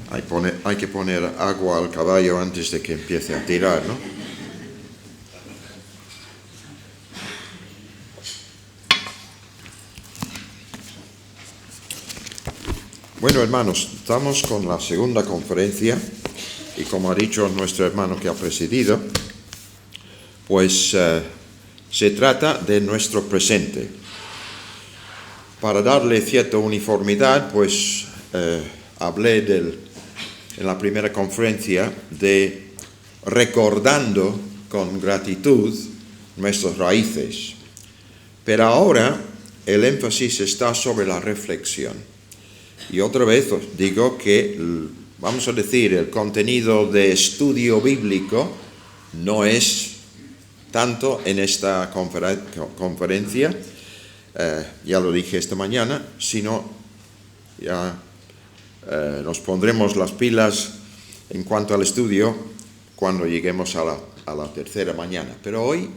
Hay que poner agua al caballo antes de que empiece a tirar, ¿no? Bueno, hermanos, estamos con la segunda conferencia y como ha dicho nuestro hermano que ha presidido, pues se trata de nuestro presente. Para darle cierta uniformidad, pues hablé en la primera conferencia de recordando con gratitud nuestras raíces. Pero ahora el énfasis está sobre la reflexión. Y otra vez os digo que, vamos a decir, el contenido de estudio bíblico no es tanto en esta conferencia, ya lo dije esta mañana, sino ya nos pondremos las pilas en cuanto al estudio cuando lleguemos a la tercera mañana. Pero hoy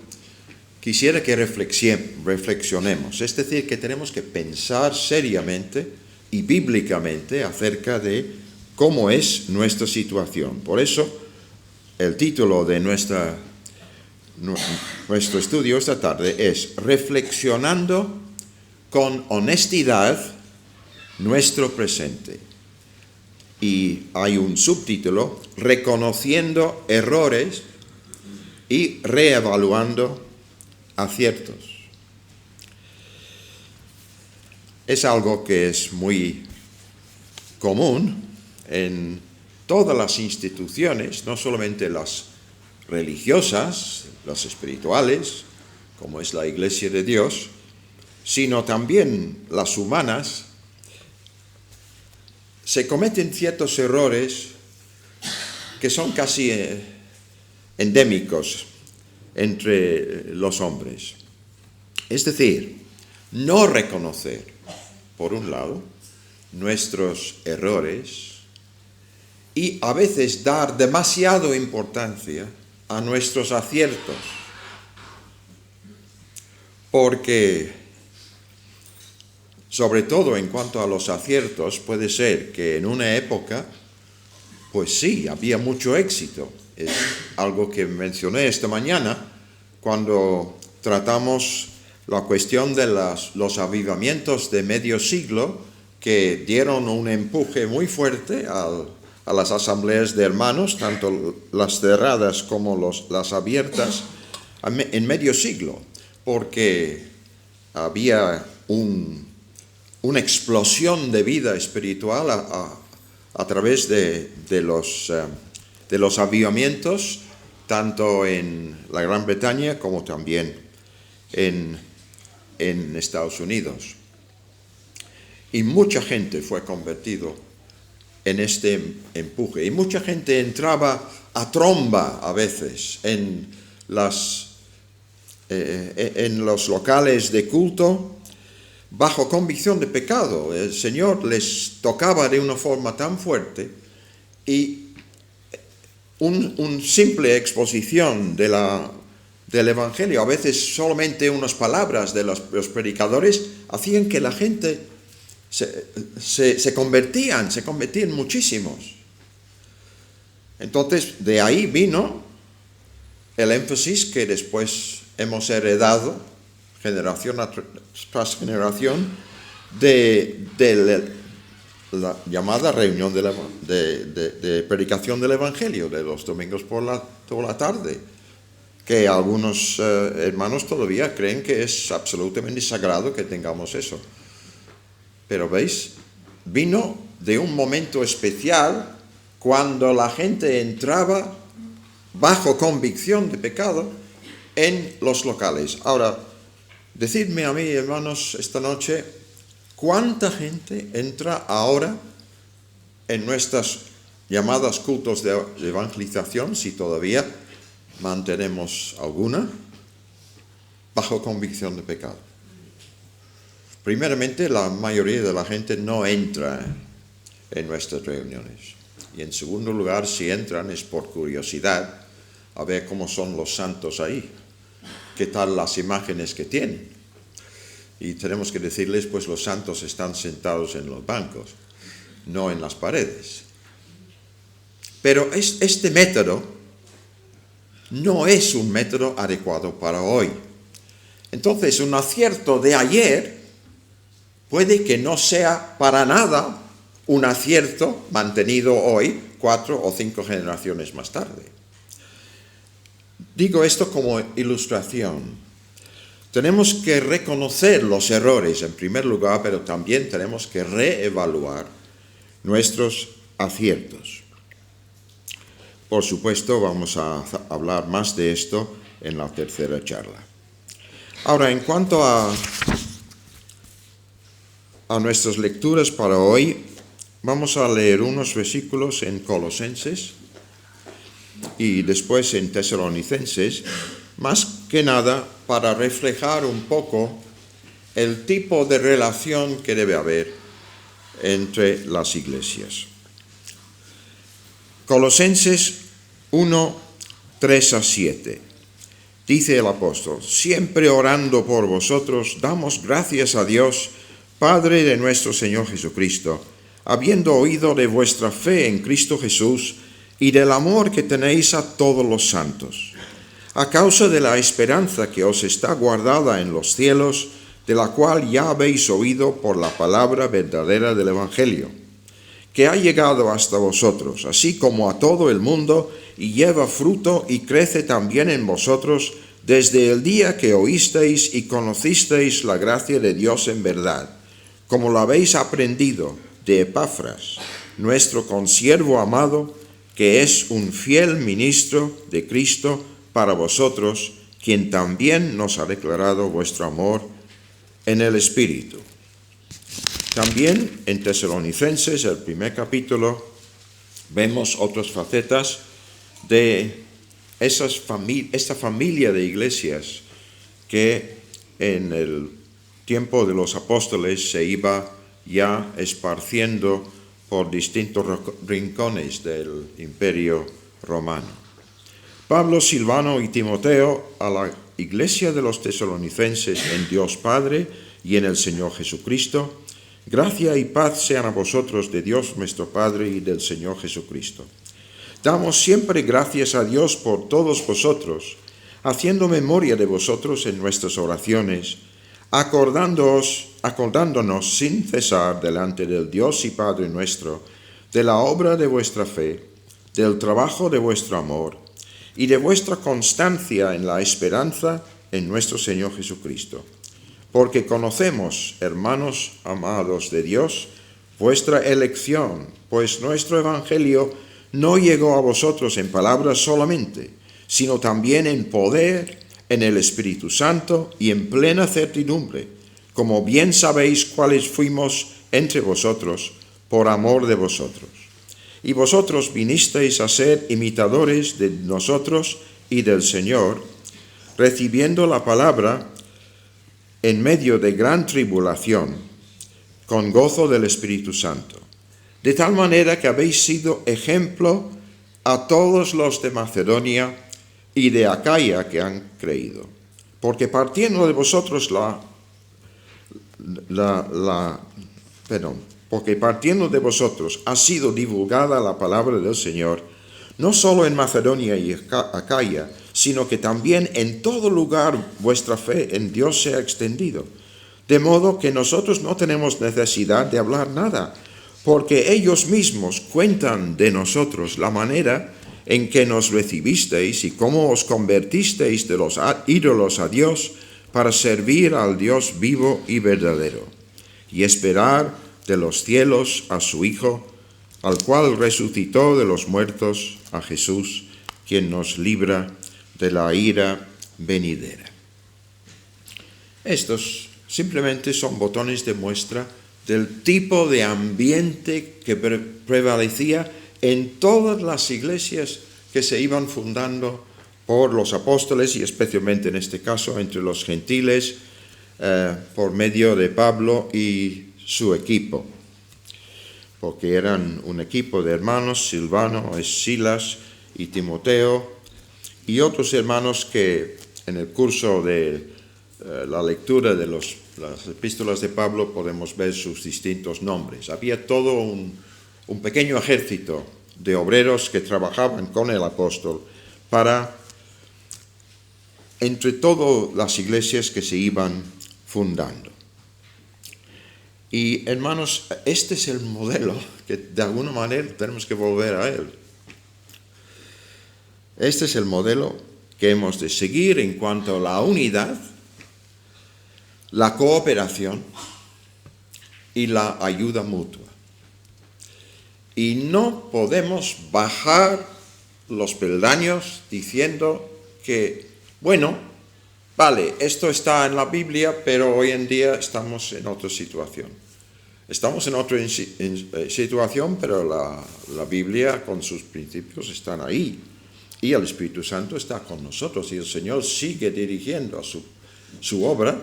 quisiera que reflexionemos, es decir, que tenemos que pensar seriamente y bíblicamente acerca de cómo es nuestra situación. Por eso, el título de nuestro estudio esta tarde es Reflexionando con honestidad nuestro presente. Y hay un subtítulo, Reconociendo errores y reevaluando aciertos. Es algo que es muy común en todas las instituciones, no solamente las religiosas, las espirituales, como es la Iglesia de Dios, sino también las humanas. Se cometen ciertos errores que son casi endémicos entre los hombres. Es decir, no reconocer, por un lado, nuestros errores y a veces dar demasiada importancia a nuestros aciertos. Porque, sobre todo en cuanto a los aciertos, puede ser que en una época, pues sí, había mucho éxito. Es algo que mencioné esta mañana cuando tratamos la cuestión de los avivamientos de medio siglo que dieron un empuje muy fuerte a las asambleas de hermanos, tanto las cerradas como las abiertas, en medio siglo, porque había una explosión de vida espiritual a través de los avivamientos, tanto en la Gran Bretaña como también en Estados Unidos. Y mucha gente fue convertido en este empuje. Y mucha gente entraba a tromba a veces en los locales de culto bajo convicción de pecado. El Señor les tocaba de una forma tan fuerte y una simple exposición del Evangelio, a veces solamente unas palabras de los predicadores, hacían que la gente se convertían muchísimos. Entonces, de ahí vino el énfasis que después hemos heredado, generación tras generación, de la llamada reunión de predicación del Evangelio, de los domingos toda la tarde, que algunos hermanos todavía creen que es absolutamente sagrado que tengamos eso. Pero veis, vino de un momento especial cuando la gente entraba bajo convicción de pecado en los locales. Ahora, decidme a mí, hermanos, esta noche, ¿cuánta gente entra ahora en nuestras llamadas cultos de evangelización, si todavía mantenemos alguna, bajo convicción de pecado? Primeramente, la mayoría de la gente no entra en nuestras reuniones. Y en segundo lugar, si entran es por curiosidad, a ver cómo son los santos ahí, qué tal las imágenes que tienen. Y tenemos que decirles, pues los santos están sentados en los bancos, no en las paredes. Pero este método no es un método adecuado para hoy. Entonces, un acierto de ayer puede que no sea para nada un acierto mantenido hoy, 4 o 5 generaciones más tarde. Digo esto como ilustración. Tenemos que reconocer los errores en primer lugar, pero también tenemos que reevaluar nuestros aciertos. Por supuesto, vamos a hablar más de esto en la tercera charla. Ahora, en cuanto a nuestras lecturas para hoy, vamos a leer unos versículos en Colosenses y después en Tesalonicenses, más que nada para reflejar un poco el tipo de relación que debe haber entre las iglesias. Colosenses 1, 3 a 7. Dice el apóstol: siempre orando por vosotros, damos gracias a Dios, Padre de nuestro Señor Jesucristo, habiendo oído de vuestra fe en Cristo Jesús y del amor que tenéis a todos los santos, a causa de la esperanza que os está guardada en los cielos, de la cual ya habéis oído por la palabra verdadera del Evangelio, que ha llegado hasta vosotros, así como a todo el mundo, y lleva fruto y crece también en vosotros desde el día que oísteis y conocisteis la gracia de Dios en verdad, como lo habéis aprendido de Epafras, nuestro consiervo amado, que es un fiel ministro de Cristo para vosotros, quien también nos ha declarado vuestro amor en el Espíritu. También en Tesalonicenses, el primer capítulo, vemos otras facetas de esta familia de iglesias que en el tiempo de los apóstoles se iba ya esparciendo por distintos rincones del Imperio Romano. Pablo, Silvano y Timoteo, a la iglesia de los tesalonicenses en Dios Padre y en el Señor Jesucristo, gracia y paz sean a vosotros de Dios nuestro Padre y del Señor Jesucristo. Damos siempre gracias a Dios por todos vosotros, haciendo memoria de vosotros en nuestras oraciones, acordándonos sin cesar delante del Dios y Padre nuestro, de la obra de vuestra fe, del trabajo de vuestro amor, y de vuestra constancia en la esperanza en nuestro Señor Jesucristo. Porque conocemos, hermanos amados de Dios, vuestra elección, pues nuestro Evangelio no llegó a vosotros en palabras solamente, sino también en poder, en el Espíritu Santo y en plena certidumbre, como bien sabéis cuáles fuimos entre vosotros, por amor de vosotros. Y vosotros vinisteis a ser imitadores de nosotros y del Señor, recibiendo la palabra en medio de gran tribulación, con gozo del Espíritu Santo, de tal manera que habéis sido ejemplo a todos los de Macedonia y de Acaya que han creído. Porque partiendo de vosotros porque partiendo de vosotros ha sido divulgada la palabra del Señor, no solo en Macedonia y Acaya, sino que también en todo lugar vuestra fe en Dios se ha extendido. De modo que nosotros no tenemos necesidad de hablar nada, porque ellos mismos cuentan de nosotros la manera en que nos recibisteis y cómo os convertisteis de los ídolos a Dios para servir al Dios vivo y verdadero, y esperar de los cielos a su Hijo, al cual resucitó de los muertos, a Jesús, quien nos libra de la ira venidera. Estos simplemente son botones de muestra del tipo de ambiente que prevalecía en todas las iglesias que se iban fundando por los apóstoles y especialmente en este caso entre los gentiles por medio de Pablo y su equipo, porque eran un equipo de hermanos, Silvano, Silas y Timoteo, y otros hermanos que en el curso de la lectura de las epístolas de Pablo podemos ver sus distintos nombres. Había todo un pequeño ejército de obreros que trabajaban con el apóstol para, entre todas las iglesias que se iban fundando. Y hermanos, este es el modelo que de alguna manera tenemos que volver a él. Este es el modelo que hemos de seguir en cuanto a la unidad, la cooperación y la ayuda mutua. Y no podemos bajar los peldaños diciendo que, bueno, vale, esto está en la Biblia, pero hoy en día estamos en otra situación. Estamos en otra situación, pero la Biblia con sus principios están ahí. Y el Espíritu Santo está con nosotros y el Señor sigue dirigiendo su obra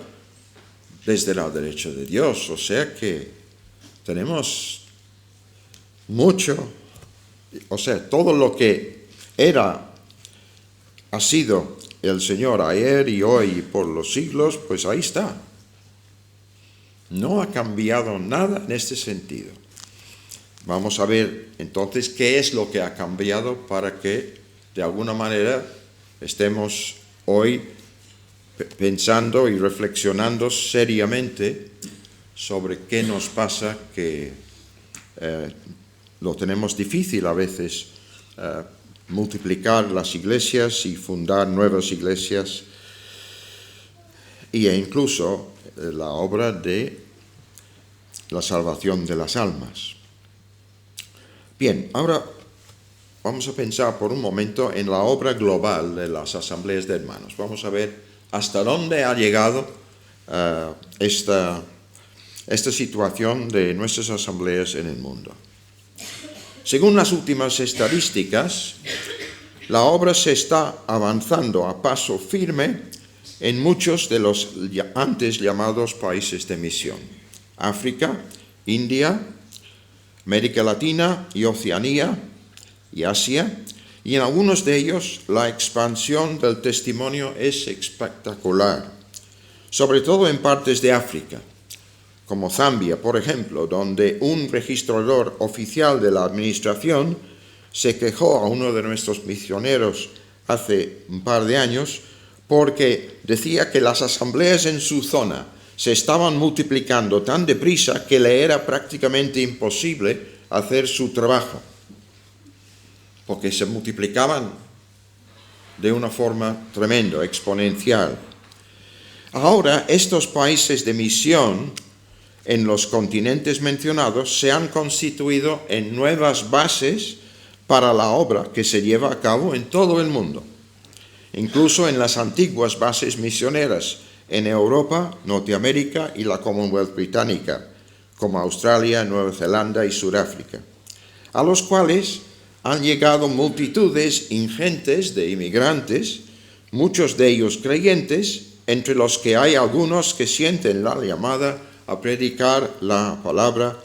desde la derecha de Dios. O sea que tenemos mucho, o sea, todo lo que ha sido el Señor ayer y hoy y por los siglos, pues ahí está. No ha cambiado nada en este sentido. Vamos a ver entonces qué es lo que ha cambiado para que de alguna manera estemos hoy pensando y reflexionando seriamente sobre qué nos pasa, que lo tenemos difícil a veces multiplicar las iglesias y fundar nuevas iglesias e incluso la obra de la salvación de las almas. Bien, ahora vamos a pensar por un momento en la obra global de las asambleas de hermanos. Vamos a ver hasta dónde ha llegado esta situación de nuestras asambleas en el mundo. Según las últimas estadísticas, la obra se está avanzando a paso firme en muchos de los antes llamados países de misión: África, India, América Latina y Oceanía y Asia, y en algunos de ellos la expansión del testimonio es espectacular, sobre todo en partes de África, como Zambia, por ejemplo, donde un registrador oficial de la administración se quejó a uno de nuestros misioneros hace un par de años porque decía que las asambleas en su zona se estaban multiplicando tan deprisa que le era prácticamente imposible hacer su trabajo, porque se multiplicaban de una forma tremenda, exponencial. Ahora, estos países de misión en los continentes mencionados se han constituido en nuevas bases para la obra que se lleva a cabo en todo el mundo, incluso en las antiguas bases misioneras en Europa, Norteamérica y la Commonwealth británica, como Australia, Nueva Zelanda y Sudáfrica, a los cuales han llegado multitudes ingentes de inmigrantes, muchos de ellos creyentes, entre los que hay algunos que sienten la llamada a predicar la palabra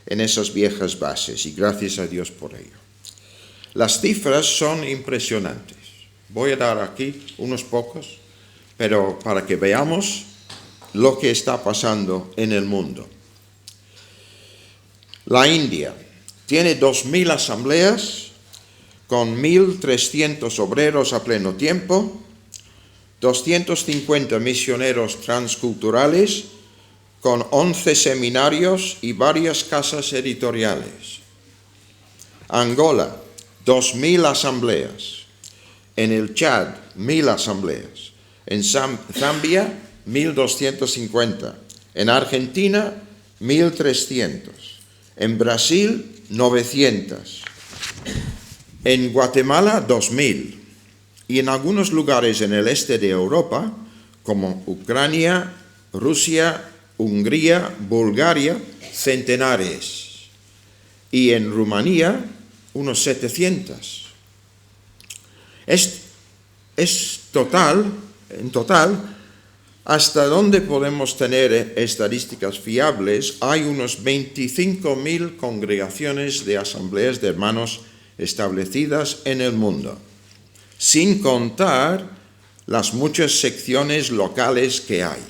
en esas viejas bases, y gracias a Dios por ello. Las cifras son impresionantes. Voy a dar aquí unos pocos, pero para que veamos lo que está pasando en el mundo. La India tiene 2.000 asambleas con 1.300 obreros a pleno tiempo, 250 misioneros transculturales, con 11 seminarios y varias casas editoriales. Angola, 2.000 asambleas. En el Chad, 1.000 asambleas. En Zambia, 1.250. En Argentina, 1.300. En Brasil, 900. En Guatemala, 2.000. Y en algunos lugares en el este de Europa, como Ucrania, Rusia, Hungría, Bulgaria, centenares. Y en Rumanía, unos 700. En total, hasta donde podemos tener estadísticas fiables, hay unos 25.000 congregaciones de asambleas de hermanos establecidas en el mundo, sin contar las muchas secciones locales que hay.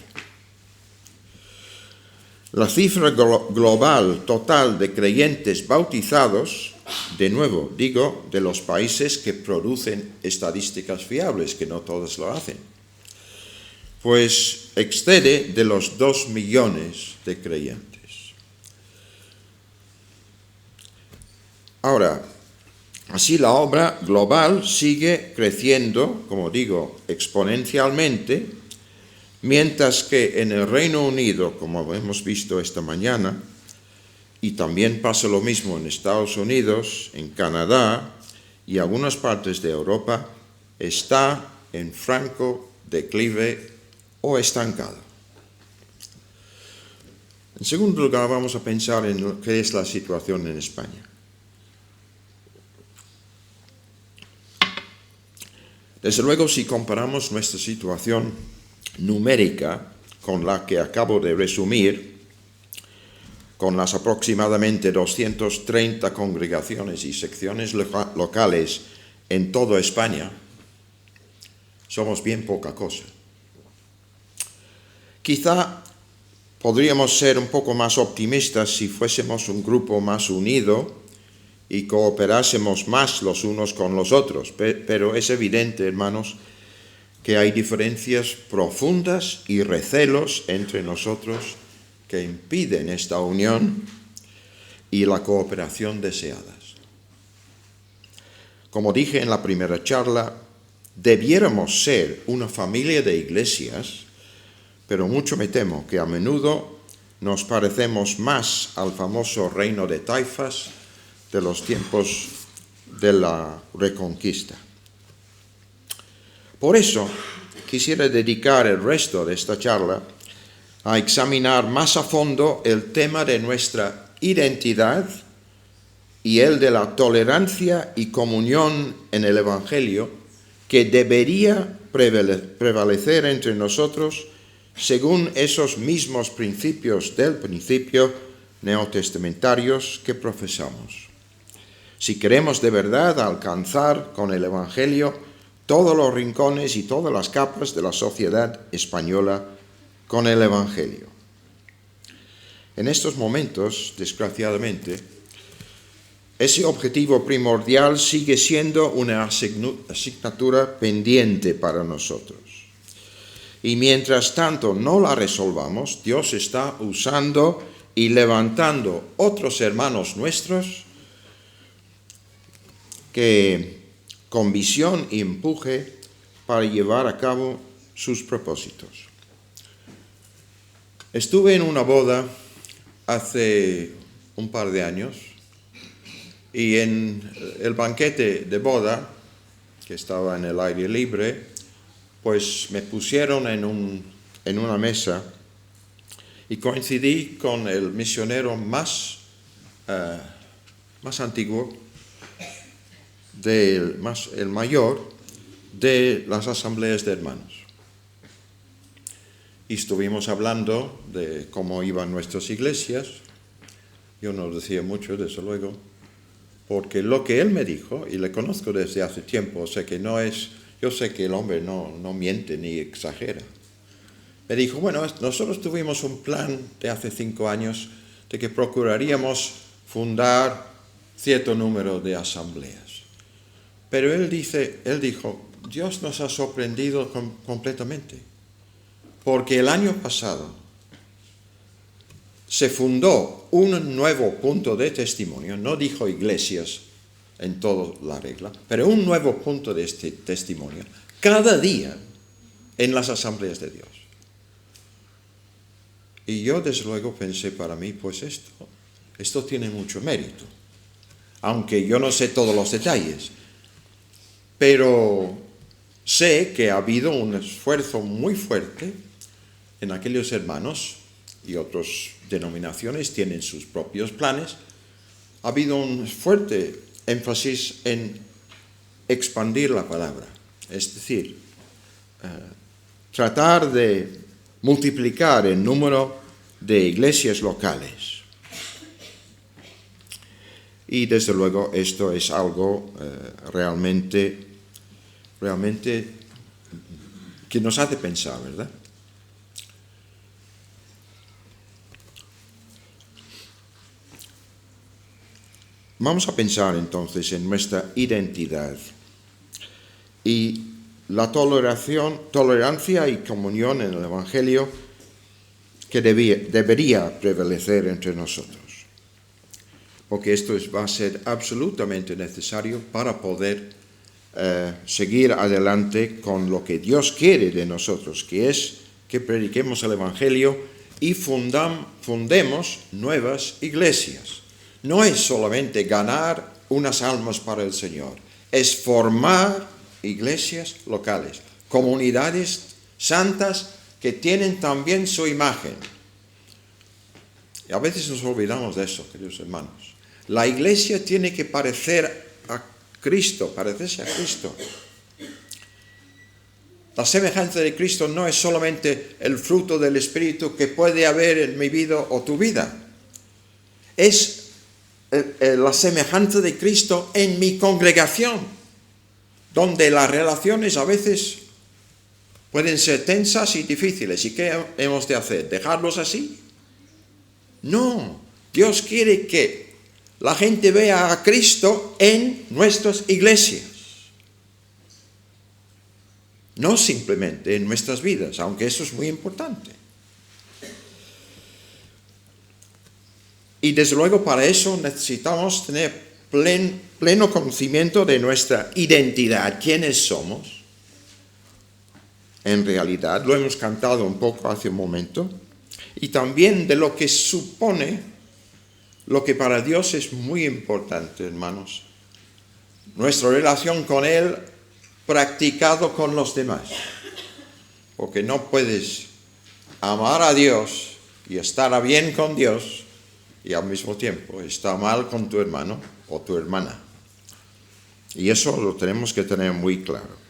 La cifra global total de creyentes bautizados De nuevo, digo, de los países que producen estadísticas fiables, que no todos lo hacen, pues excede de los 2 millones de creyentes. Ahora, así la obra global sigue creciendo, como digo, exponencialmente, mientras que en el Reino Unido, como hemos visto esta mañana, y también pasa lo mismo en Estados Unidos, en Canadá y algunas partes de Europa, está en franco declive o estancado. En segundo lugar, vamos a pensar en qué es la situación en España. Desde luego, si comparamos nuestra situación numérica con la que acabo de resumir, con las aproximadamente 230 congregaciones y secciones locales en toda España, somos bien poca cosa. Quizá podríamos ser un poco más optimistas si fuésemos un grupo más unido y cooperásemos más los unos con los otros, pero es evidente, hermanos, que hay diferencias profundas y recelos entre nosotros que impiden esta unión y la cooperación deseadas. Como dije en la primera charla, debiéramos ser una familia de iglesias, pero mucho me temo que a menudo nos parecemos más al famoso reino de taifas de los tiempos de la Reconquista. Por eso quisiera dedicar el resto de esta charla a examinar más a fondo el tema de nuestra identidad y el de la tolerancia y comunión en el Evangelio que debería prevalecer entre nosotros según esos mismos principios del principio neotestamentarios que profesamos. Si queremos de verdad alcanzar con el Evangelio todos los rincones y todas las capas de la sociedad española con el Evangelio. En estos momentos, desgraciadamente, ese objetivo primordial sigue siendo una asignatura pendiente para nosotros. Y mientras tanto no la resolvamos, Dios está usando y levantando otros hermanos nuestros que con visión y empuje para llevar a cabo sus propósitos. Estuve en una boda hace un par de años y en el banquete de boda, que estaba en el aire libre, pues me pusieron en una mesa y coincidí con el misionero más antiguo, el mayor de las asambleas de hermanos. Y estuvimos hablando de cómo iban nuestras iglesias. Yo no decía mucho, desde luego, porque lo que él me dijo, y le conozco desde hace tiempo, o sea que yo sé que el hombre no miente ni exagera. Me dijo, bueno, nosotros tuvimos un plan de hace 5 años de que procuraríamos fundar cierto número de asambleas. Pero él dijo, Dios nos ha sorprendido completamente. Porque el año pasado se fundó un nuevo punto de testimonio, no dijo iglesias en toda la regla, pero un nuevo punto de este testimonio, cada día en las asambleas de Dios. Y yo desde luego pensé para mí, pues esto tiene mucho mérito, aunque yo no sé todos los detalles, pero sé que ha habido un esfuerzo muy fuerte en aquellos hermanos, y otras denominaciones tienen sus propios planes. Ha habido un fuerte énfasis en expandir la palabra, es decir, tratar de multiplicar el número de iglesias locales. Y desde luego esto es algo realmente que nos hace pensar, ¿verdad? vamos a pensar entonces en nuestra identidad y la tolerancia y comunión en el Evangelio que debería prevalecer entre nosotros. Porque esto va a ser absolutamente necesario para poder seguir adelante con lo que Dios quiere de nosotros, que es que prediquemos el Evangelio y fundemos nuevas iglesias. No es solamente ganar unas almas para el Señor, es formar iglesias locales, comunidades santas que tienen también su imagen. Y a veces nos olvidamos de eso, queridos hermanos. La iglesia tiene que parecerse a Cristo. La semejanza de Cristo no es solamente el fruto del Espíritu que puede haber en mi vida o tu vida. Es la semejanza de Cristo en mi congregación, donde las relaciones a veces pueden ser tensas y difíciles. ¿Y qué hemos de hacer? ¿Dejarlos así? No. Dios quiere que la gente vea a Cristo en nuestras iglesias. No simplemente en nuestras vidas, aunque eso es muy importante. Y desde luego para eso necesitamos tener pleno conocimiento de nuestra identidad, quiénes somos. En realidad, lo hemos cantado un poco hace un momento, y también de lo que supone, lo que para Dios es muy importante, hermanos, nuestra relación con Él practicado con los demás. Porque no puedes amar a Dios y estar bien con Dios y al mismo tiempo estar mal con tu hermano o tu hermana. Y eso lo tenemos que tener muy claro.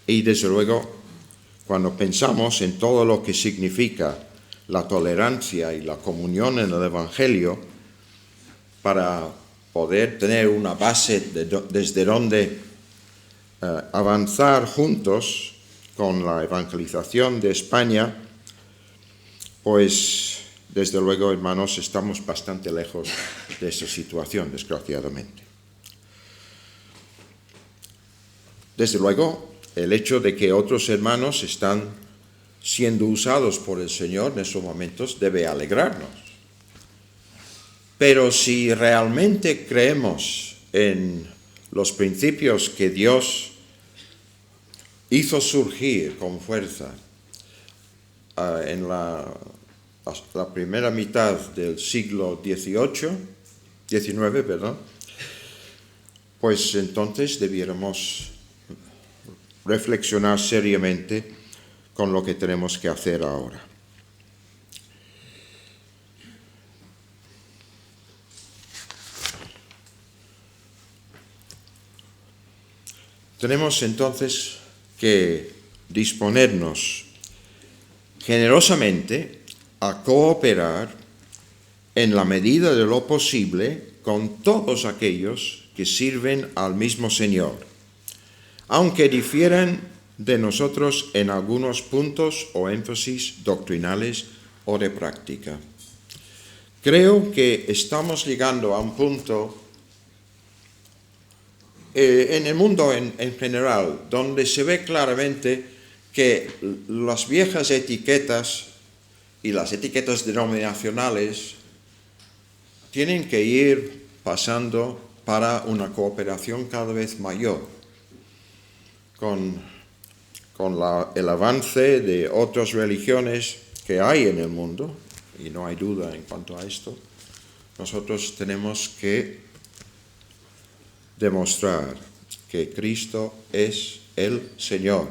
Y desde luego, cuando pensamos en todo lo que significa la tolerancia y la comunión en el Evangelio, para poder tener una base desde donde avanzar juntos con la evangelización de España, pues desde luego, hermanos, estamos bastante lejos de esa situación, desgraciadamente. Desde luego, el hecho de que otros hermanos están siendo usados por el Señor en estos momentos debe alegrarnos. Pero si realmente creemos en los principios que Dios hizo surgir con fuerza en la primera mitad del siglo XIX, pues entonces debiéramos reflexionar seriamente con lo que tenemos que hacer ahora. Tenemos entonces que disponernos generosamente a cooperar en la medida de lo posible con todos aquellos que sirven al mismo Señor, aunque difieran de nosotros en algunos puntos o énfasis doctrinales o de práctica. Creo que estamos llegando a un punto en el mundo en general, donde se ve claramente que las viejas etiquetas y las etiquetas denominacionales tienen que ir pasando para una cooperación cada vez mayor con el avance de otras religiones que hay en el mundo, y no hay duda en cuanto a esto. Nosotros tenemos que demostrar que Cristo es el Señor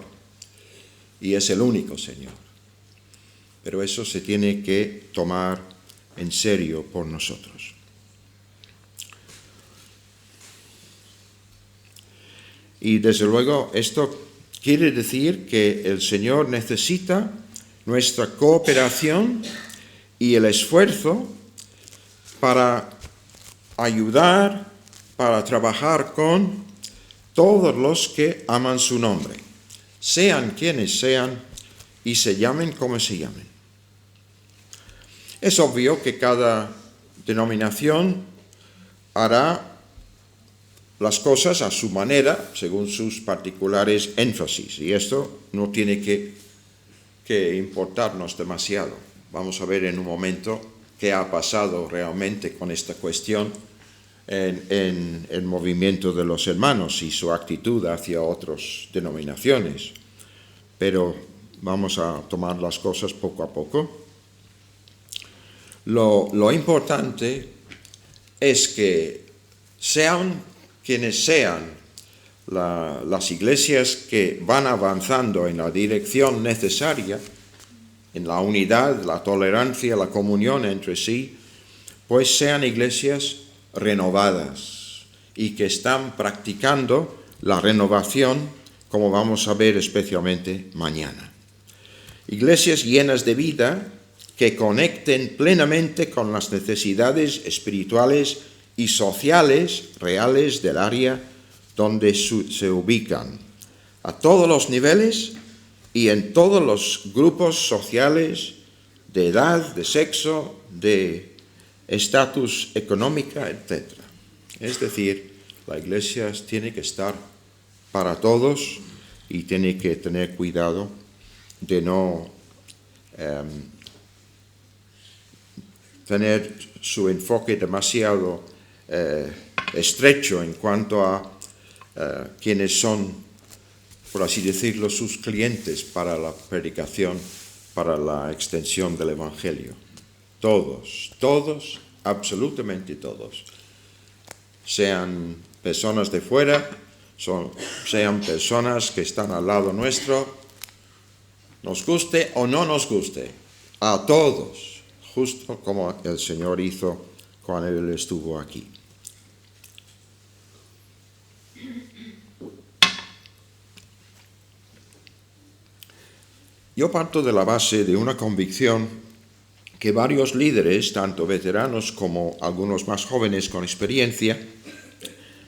y es el único Señor. Pero eso se tiene que tomar en serio por nosotros. Y desde luego esto quiere decir que el Señor necesita nuestra cooperación y el esfuerzo para ayudar, para trabajar con todos los que aman su nombre, sean quienes sean y se llamen como se llamen. Es obvio que cada denominación hará las cosas a su manera, según sus particulares énfasis, y esto no tiene que importarnos demasiado. Vamos a ver en un momento qué ha pasado realmente con esta cuestión en el movimiento de los hermanos y su actitud hacia otras denominaciones. Pero vamos a tomar las cosas poco a poco. Lo importante es que sean quienes sean las iglesias que van avanzando en la dirección necesaria, en la unidad, la tolerancia, la comunión entre sí, pues sean iglesias renovadas y que están practicando la renovación, como vamos a ver especialmente mañana. Iglesias llenas de vida que conecten plenamente con las necesidades espirituales y sociales reales del área donde se ubican, a todos los niveles y en todos los grupos sociales, de edad, de sexo, de estatus económico, etc. Es decir, la iglesia tiene que estar para todos y tiene que tener cuidado de no tener su enfoque demasiado estrecho en cuanto a quienes son, por así decirlo, sus clientes para la predicación, para la extensión del Evangelio. Todos, absolutamente todos. Sean personas de fuera, sean personas que están al lado nuestro, nos guste o no nos guste, a todos, justo como el Señor hizo cuando Él estuvo aquí. Yo parto de la base de una convicción que varios líderes, tanto veteranos como algunos más jóvenes con experiencia,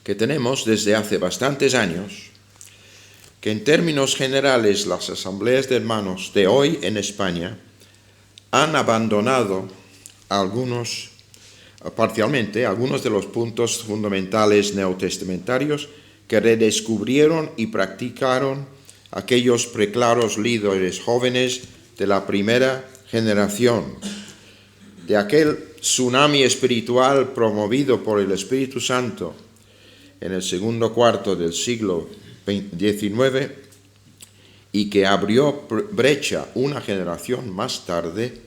que tenemos desde hace bastantes años, que en términos generales las asambleas de hermanos de hoy en España han abandonado parcialmente algunos de los puntos fundamentales neotestamentarios que redescubrieron y practicaron aquellos preclaros líderes jóvenes de la primera generación, de aquel tsunami espiritual promovido por el Espíritu Santo en el segundo cuarto del siglo XIX y que abrió brecha una generación más tarde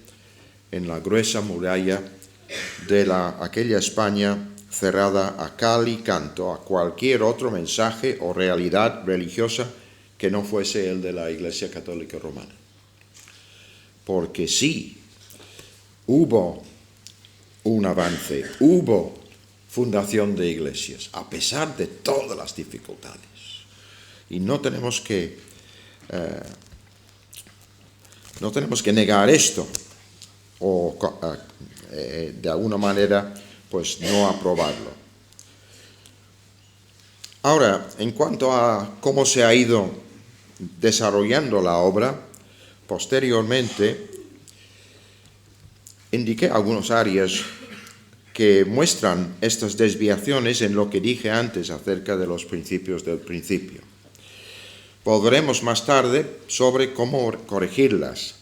en la gruesa muralla de aquella España cerrada a cal y canto a cualquier otro mensaje o realidad religiosa que no fuese el de la Iglesia Católica Romana. Porque sí, hubo un avance, hubo fundación de iglesias, a pesar de todas las dificultades. Y no tenemos que negar esto, o de alguna manera, pues no aprobarlo. Ahora, en cuanto a cómo se ha ido desarrollando la obra, posteriormente indiqué algunas áreas que muestran estas desviaciones en lo que dije antes acerca de los principios del principio. Volveremos más tarde sobre cómo corregirlas.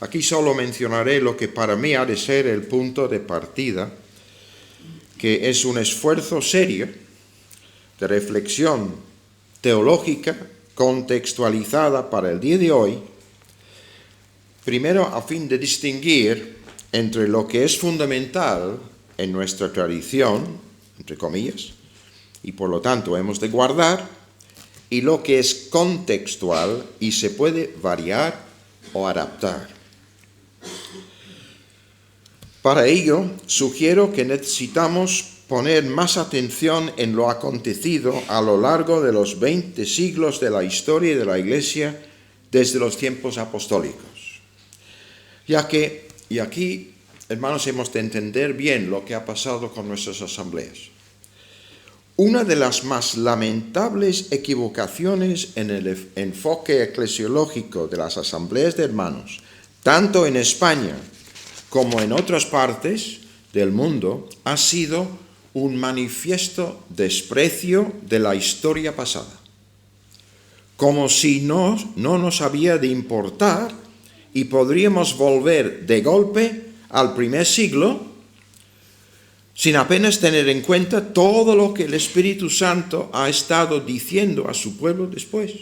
Aquí solo mencionaré lo que para mí ha de ser el punto de partida, que es un esfuerzo serio de reflexión teológica contextualizada para el día de hoy, primero a fin de distinguir entre lo que es fundamental en nuestra tradición, entre comillas, y por lo tanto hemos de guardar, y lo que es contextual y se puede variar o adaptar. Para ello, sugiero que necesitamos poner más atención en lo acontecido a lo largo de los 20 siglos de la historia de la Iglesia desde los tiempos apostólicos. Ya que, y aquí, hermanos, hemos de entender bien lo que ha pasado con nuestras asambleas. Una de las más lamentables equivocaciones en el enfoque eclesiológico de las asambleas de hermanos, tanto en España como en otras partes del mundo, ha sido un manifiesto desprecio de la historia pasada, como si no nos había de importar y podríamos volver de golpe al primer siglo sin apenas tener en cuenta todo lo que el Espíritu Santo ha estado diciendo a su pueblo después.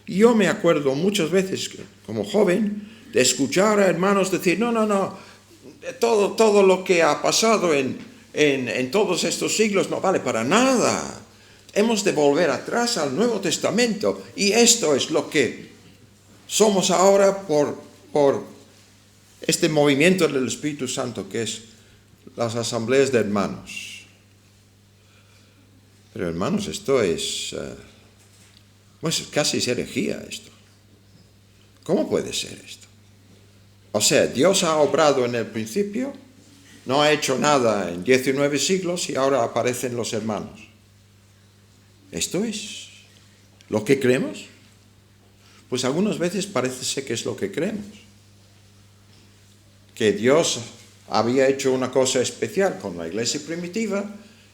Yo me acuerdo muchas veces, como joven, de escuchar a hermanos decir, no, todo lo que ha pasado en todos estos siglos no vale para nada. Hemos de volver atrás al Nuevo Testamento y esto es lo que somos ahora por este movimiento del Espíritu Santo que es las asambleas de hermanos. Pero hermanos, esto es pues casi es herejía esto. ¿Cómo puede ser esto? O sea, Dios ha obrado en el principio, no ha hecho nada en 19 siglos y ahora aparecen los hermanos. ¿Esto es lo que creemos? Pues algunas veces parece ser que es lo que creemos. Que Dios había hecho una cosa especial con la iglesia primitiva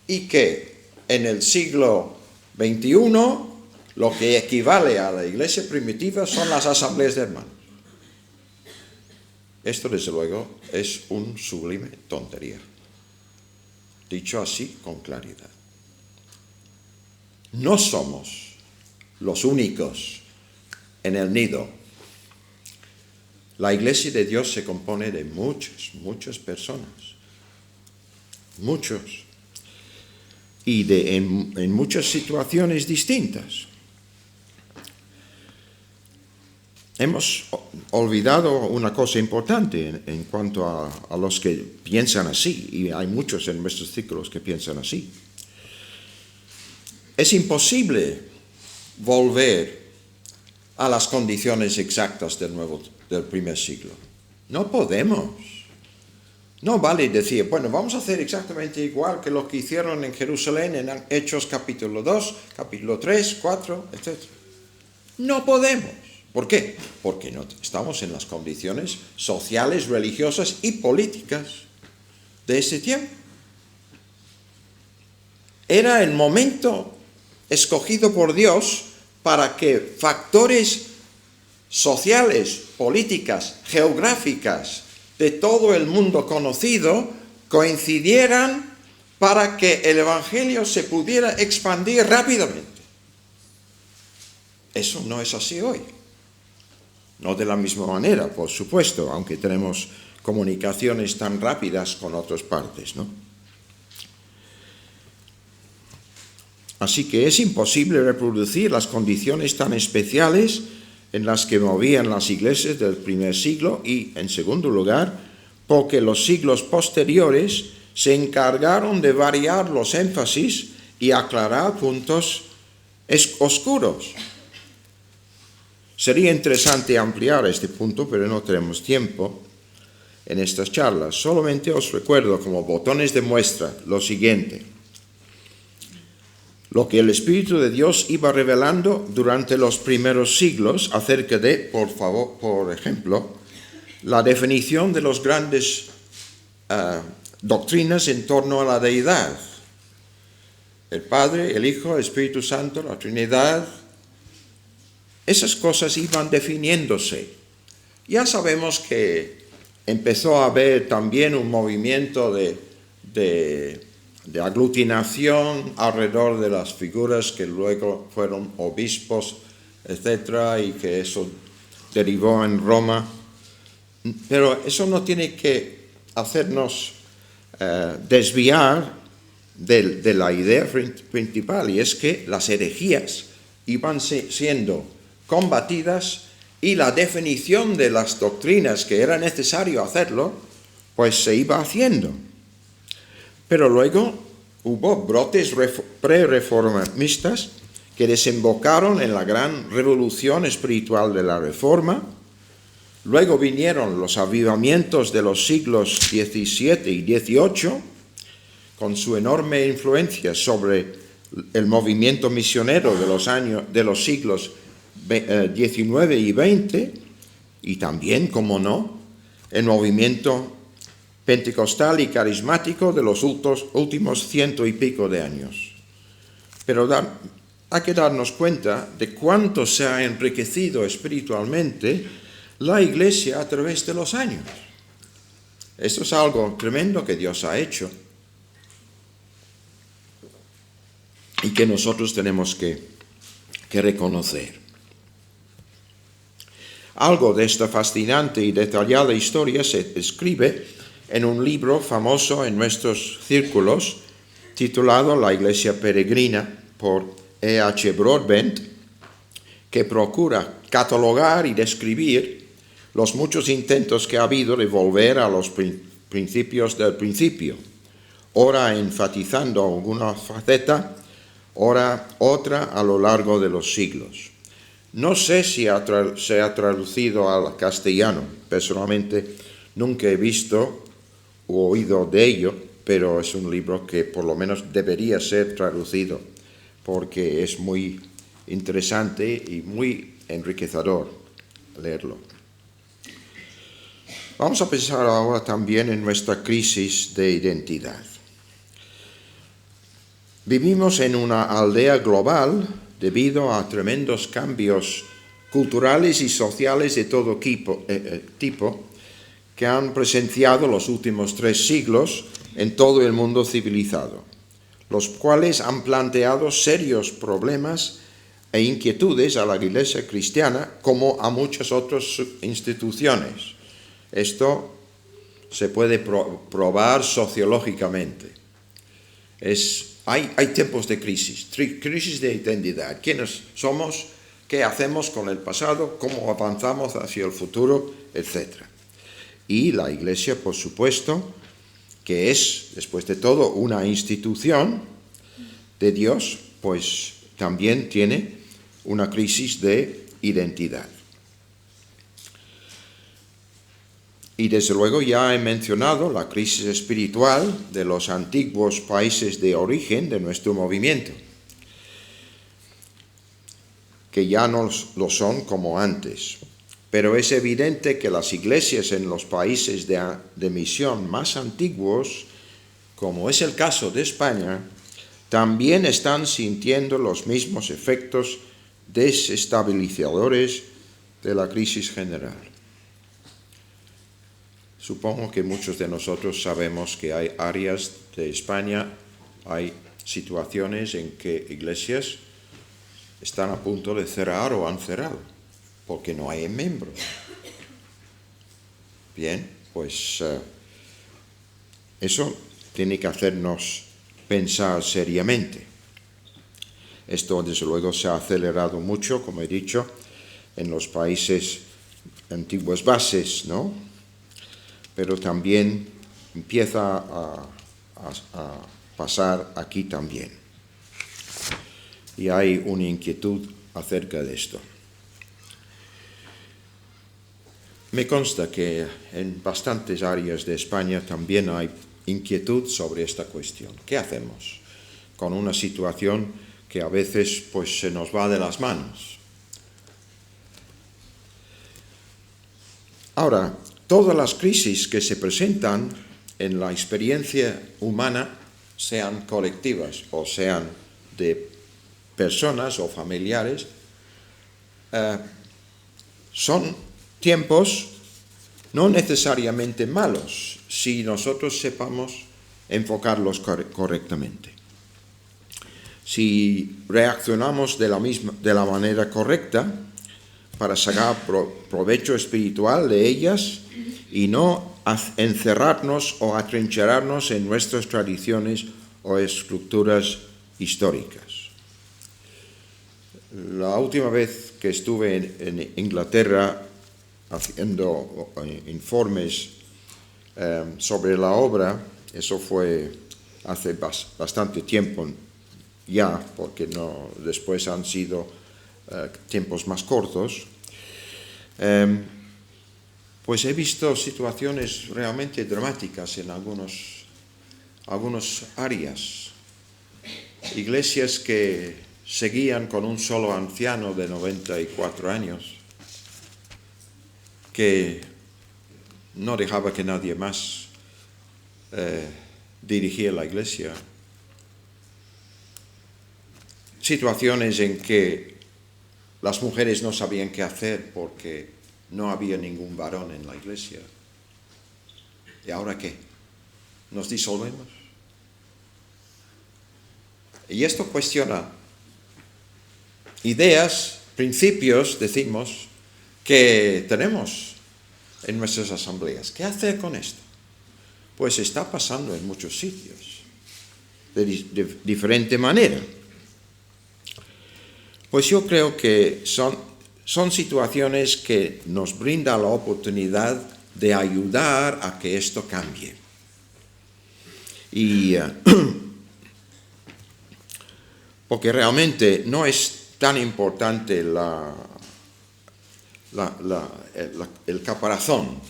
y que en el siglo XXI lo que equivale a la iglesia primitiva son las asambleas de hermanos. Esto, desde luego, es un sublime tontería. Dicho así con claridad. No somos los únicos en el nido. La iglesia de Dios se compone de muchas personas. Muchos. Y en muchas situaciones distintas. Hemos olvidado una cosa importante en cuanto a los que piensan así, y hay muchos en nuestros círculos que piensan así. Es imposible volver a las condiciones exactas del primer siglo. No podemos. No vale decir, bueno, vamos a hacer exactamente igual que lo que hicieron en Jerusalén en Hechos capítulo 2, capítulo 3, 4, etc. No podemos. ¿Por qué? Porque no estamos en las condiciones sociales, religiosas y políticas de ese tiempo. Era el momento escogido por Dios para que factores sociales, políticas, geográficas de todo el mundo conocido coincidieran para que el Evangelio se pudiera expandir rápidamente. Eso no es así hoy. No de la misma manera, por supuesto, aunque tenemos comunicaciones tan rápidas con otras partes, ¿no? Así que es imposible reproducir las condiciones tan especiales en las que movían las iglesias del primer siglo y, en segundo lugar, porque los siglos posteriores se encargaron de variar los énfasis y aclarar puntos oscuros. Sería interesante ampliar este punto, pero no tenemos tiempo en estas charlas. Solamente os recuerdo como botones de muestra lo siguiente. Lo que el Espíritu de Dios iba revelando durante los primeros siglos acerca de, por ejemplo, la definición de las grandes doctrinas en torno a la deidad. El Padre, el Hijo, el Espíritu Santo, la Trinidad. Esas cosas iban definiéndose. Ya sabemos que empezó a haber también un movimiento de aglutinación alrededor de las figuras que luego fueron obispos, etcétera, y que eso derivó en Roma. Pero eso no tiene que hacernos desviar de la idea principal, y es que las herejías iban siendo combatidas y la definición de las doctrinas que era necesario hacerlo, pues se iba haciendo. Pero luego hubo brotes pre-reformistas que desembocaron en la gran revolución espiritual de la Reforma. Luego vinieron los avivamientos de los siglos XVII y XVIII, con su enorme influencia sobre el movimiento misionero de los siglos XIX y XX, y también, como no, el movimiento pentecostal y carismático de los últimos 100 y pico de años. Pero hay que darnos cuenta de cuánto se ha enriquecido espiritualmente la Iglesia a través de los años. Esto es algo tremendo que Dios ha hecho y que nosotros tenemos que reconocer. Algo de esta fascinante y detallada historia se escribe en un libro famoso en nuestros círculos titulado La Iglesia Peregrina por E.H. Broadbent, que procura catalogar y describir los muchos intentos que ha habido de volver a los principios del principio, ora enfatizando alguna faceta, ora otra a lo largo de los siglos. No sé si se ha traducido al castellano. Personalmente nunca he visto o oído de ello, pero es un libro que por lo menos debería ser traducido porque es muy interesante y muy enriquecedor leerlo. Vamos a pensar ahora también en nuestra crisis de identidad. Vivimos en una aldea global debido a tremendos cambios culturales y sociales de todo tipo que han presenciado los últimos 3 siglos en todo el mundo civilizado, los cuales han planteado serios problemas e inquietudes a la Iglesia cristiana como a muchas otras instituciones. Esto se puede probar sociológicamente. Hay tiempos de crisis de identidad. ¿Quiénes somos? ¿Qué hacemos con el pasado? ¿Cómo avanzamos hacia el futuro? Etcétera. Y la Iglesia, por supuesto, que es, después de todo, una institución de Dios, pues también tiene una crisis de identidad. Y desde luego ya he mencionado la crisis espiritual de los antiguos países de origen de nuestro movimiento, que ya no lo son como antes. Pero es evidente que las iglesias en los países de misión más antiguos, como es el caso de España, también están sintiendo los mismos efectos desestabilizadores de la crisis general. Supongo que muchos de nosotros sabemos que hay áreas de España, hay situaciones en que iglesias están a punto de cerrar o han cerrado, porque no hay miembros. Bien, pues eso tiene que hacernos pensar seriamente. Esto, desde luego, se ha acelerado mucho, como he dicho, en los países antiguas bases, ¿no? Pero también empieza a pasar aquí también. Y hay una inquietud acerca de esto. Me consta que en bastantes áreas de España también hay inquietud sobre esta cuestión. ¿Qué hacemos con una situación que a veces pues, se nos va de las manos? Ahora, todas las crisis que se presentan en la experiencia humana, sean colectivas o sean de personas o familiares, son tiempos no necesariamente malos si nosotros sepamos enfocarlos correctamente. Si reaccionamos de la manera correcta para sacar provecho espiritual de ellas y no encerrarnos o atrincherarnos en nuestras tradiciones o estructuras históricas. La última vez que estuve en Inglaterra haciendo informes sobre la obra, eso fue hace bastante tiempo ya, porque después han sido tiempos más cortos, pues he visto situaciones realmente dramáticas en algunas áreas. Iglesias que seguían con un solo anciano de 94 años, que no dejaba que nadie más dirigiera la iglesia. Situaciones en que las mujeres no sabían qué hacer porque no había ningún varón en la iglesia. ¿Y ahora qué? ¿Nos disolvemos? Y esto cuestiona ideas, principios, decimos, que tenemos en nuestras asambleas. ¿Qué hacer con esto? Pues está pasando en muchos sitios, de diferente manera. Pues yo creo que son situaciones que nos brindan la oportunidad de ayudar a que esto cambie. Y porque realmente no es tan importante el caparazón,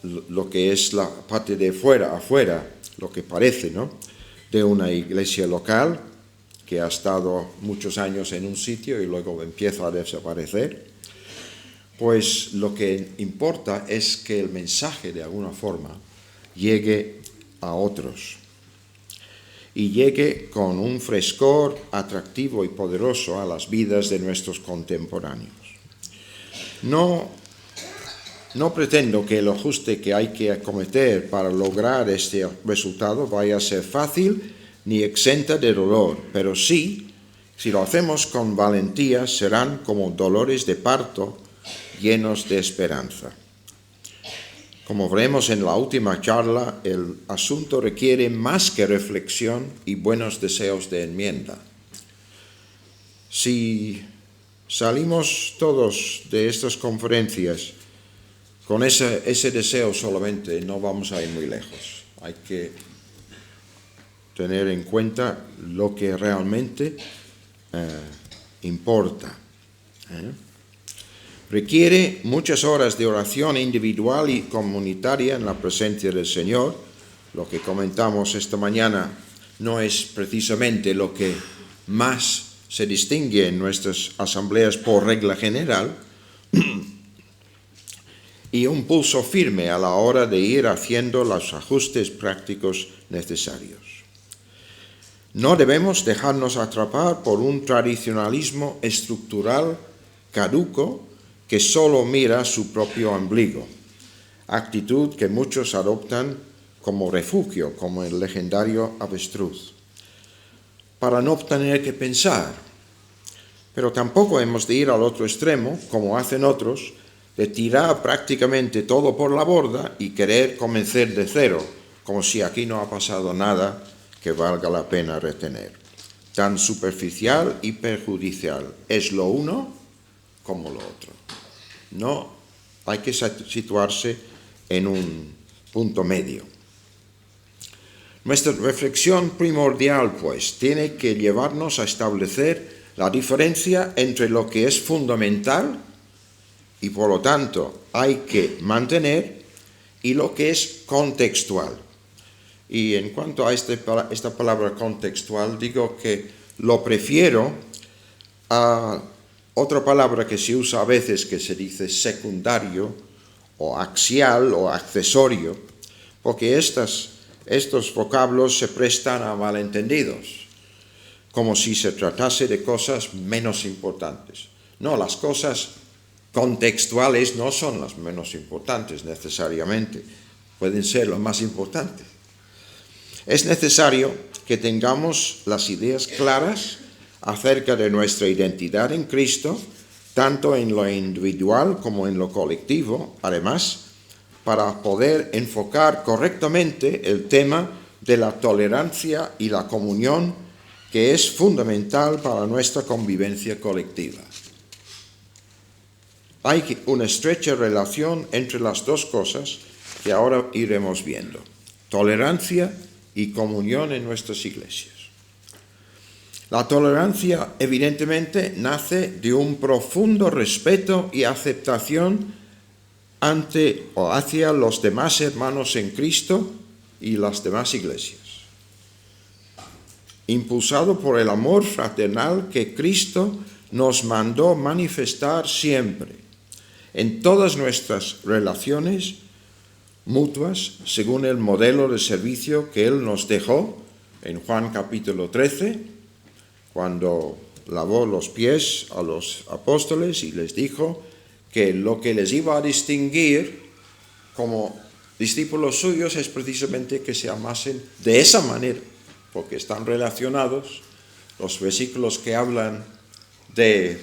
lo que es la parte de afuera, lo que parece, ¿no?, de una iglesia local que ha estado muchos años en un sitio y luego empieza a desaparecer. Pues lo que importa es que el mensaje de alguna forma llegue a otros y llegue con un frescor atractivo y poderoso a las vidas de nuestros contemporáneos. No pretendo que el ajuste que hay que acometer para lograr este resultado vaya a ser fácil ni exenta de dolor, pero sí, si lo hacemos con valentía, serán como dolores de parto llenos de esperanza. Como veremos en la última charla, el asunto requiere más que reflexión y buenos deseos de enmienda. Si salimos todos de estas conferencias con ese deseo solamente, no vamos a ir muy lejos. Hay que tener en cuenta lo que realmente importa. Requiere muchas horas de oración individual y comunitaria en la presencia del Señor. Lo que comentamos esta mañana no es precisamente lo que más se distingue en nuestras asambleas por regla general, y un pulso firme a la hora de ir haciendo los ajustes prácticos necesarios. No debemos dejarnos atrapar por un tradicionalismo estructural caduco que solo mira su propio ombligo, actitud que muchos adoptan como refugio, como el legendario avestruz, para no tener que pensar. Pero tampoco hemos de ir al otro extremo, como hacen otros, de tirar prácticamente todo por la borda y querer comenzar de cero, como si aquí no ha pasado nada que valga la pena retener. Tan superficial y perjudicial es lo uno como lo otro. No, hay que situarse en un punto medio. Nuestra reflexión primordial, pues, tiene que llevarnos a establecer la diferencia entre lo que es fundamental y, por lo tanto, hay que mantener, y lo que es contextual. Y en cuanto a esta palabra contextual, digo que lo prefiero a otra palabra que se usa a veces, que se dice secundario o axial o accesorio, porque estos vocablos se prestan a malentendidos, como si se tratase de cosas menos importantes. No, las cosas contextuales no son las menos importantes necesariamente, pueden ser lo más importantes. Es necesario que tengamos las ideas claras acerca de nuestra identidad en Cristo, tanto en lo individual como en lo colectivo, además, para poder enfocar correctamente el tema de la tolerancia y la comunión, que es fundamental para nuestra convivencia colectiva. Hay una estrecha relación entre las dos cosas que ahora iremos viendo: tolerancia y comunión en nuestras iglesias. La tolerancia, evidentemente, nace de un profundo respeto y aceptación ante o hacia los demás hermanos en Cristo y las demás iglesias, impulsado por el amor fraternal que Cristo nos mandó manifestar siempre. en todas nuestras relaciones mutuas según el modelo de servicio que Él nos dejó en Juan capítulo 13, cuando lavó los pies a los apóstoles y les dijo que lo que les iba a distinguir como discípulos suyos es precisamente que se amasen de esa manera, porque están relacionados los versículos que hablan del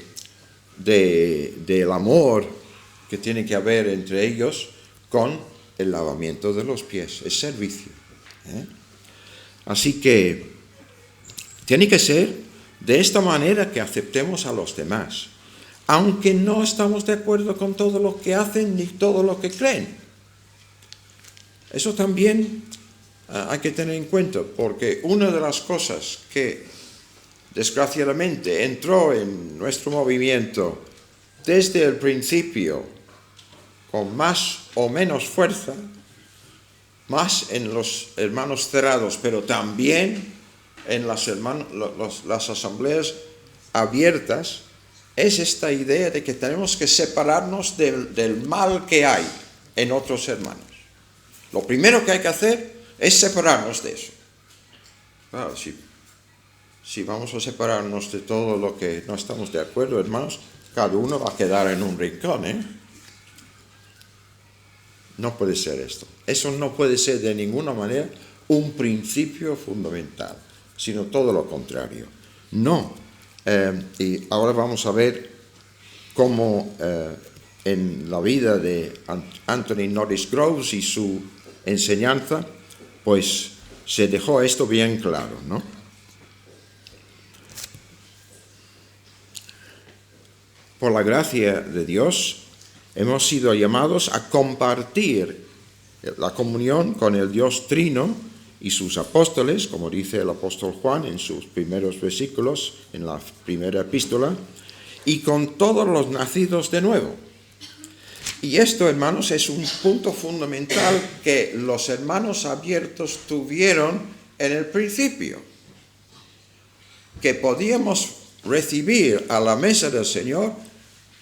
amor que tiene que haber entre ellos con el lavamiento de los pies, es servicio. Así que tiene que ser de esta manera que aceptemos a los demás, aunque no estamos de acuerdo con todo lo que hacen ni todo lo que creen. Eso también hay que tener en cuenta, porque una de las cosas que desgraciadamente entró en nuestro movimiento desde el principio con más o menos fuerza, más en los hermanos cerrados, pero también en las asambleas abiertas, es esta idea de que tenemos que separarnos del mal que hay en otros hermanos. Lo primero que hay que hacer es separarnos de eso. Claro, si vamos a separarnos de todo lo que no estamos de acuerdo, hermanos, cada uno va a quedar en un rincón, No puede ser esto. Eso no puede ser de ninguna manera un principio fundamental, sino todo lo contrario. No. Y ahora vamos a ver cómo en la vida de Anthony Norris Groves y su enseñanza, pues se dejó esto bien claro, ¿no? Por la gracia de Dios, hemos sido llamados a compartir la comunión con el Dios Trino y sus apóstoles, como dice el apóstol Juan en sus primeros versículos, en la primera epístola, y con todos los nacidos de nuevo. Y esto, hermanos, es un punto fundamental que los hermanos abiertos tuvieron en el principio, que podíamos recibir a la mesa del Señor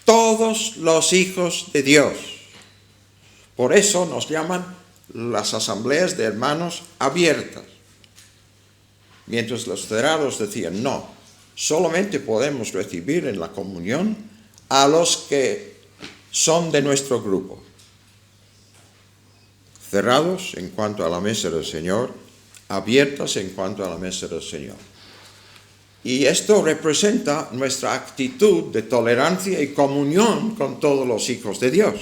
todos los hijos de Dios. Por eso nos llaman las asambleas de hermanos abiertas. Mientras los cerrados decían, no, solamente podemos recibir en la comunión a los que son de nuestro grupo. Cerrados en cuanto a la mesa del Señor, abiertas en cuanto a la mesa del Señor. Y esto representa nuestra actitud de tolerancia y comunión con todos los hijos de Dios.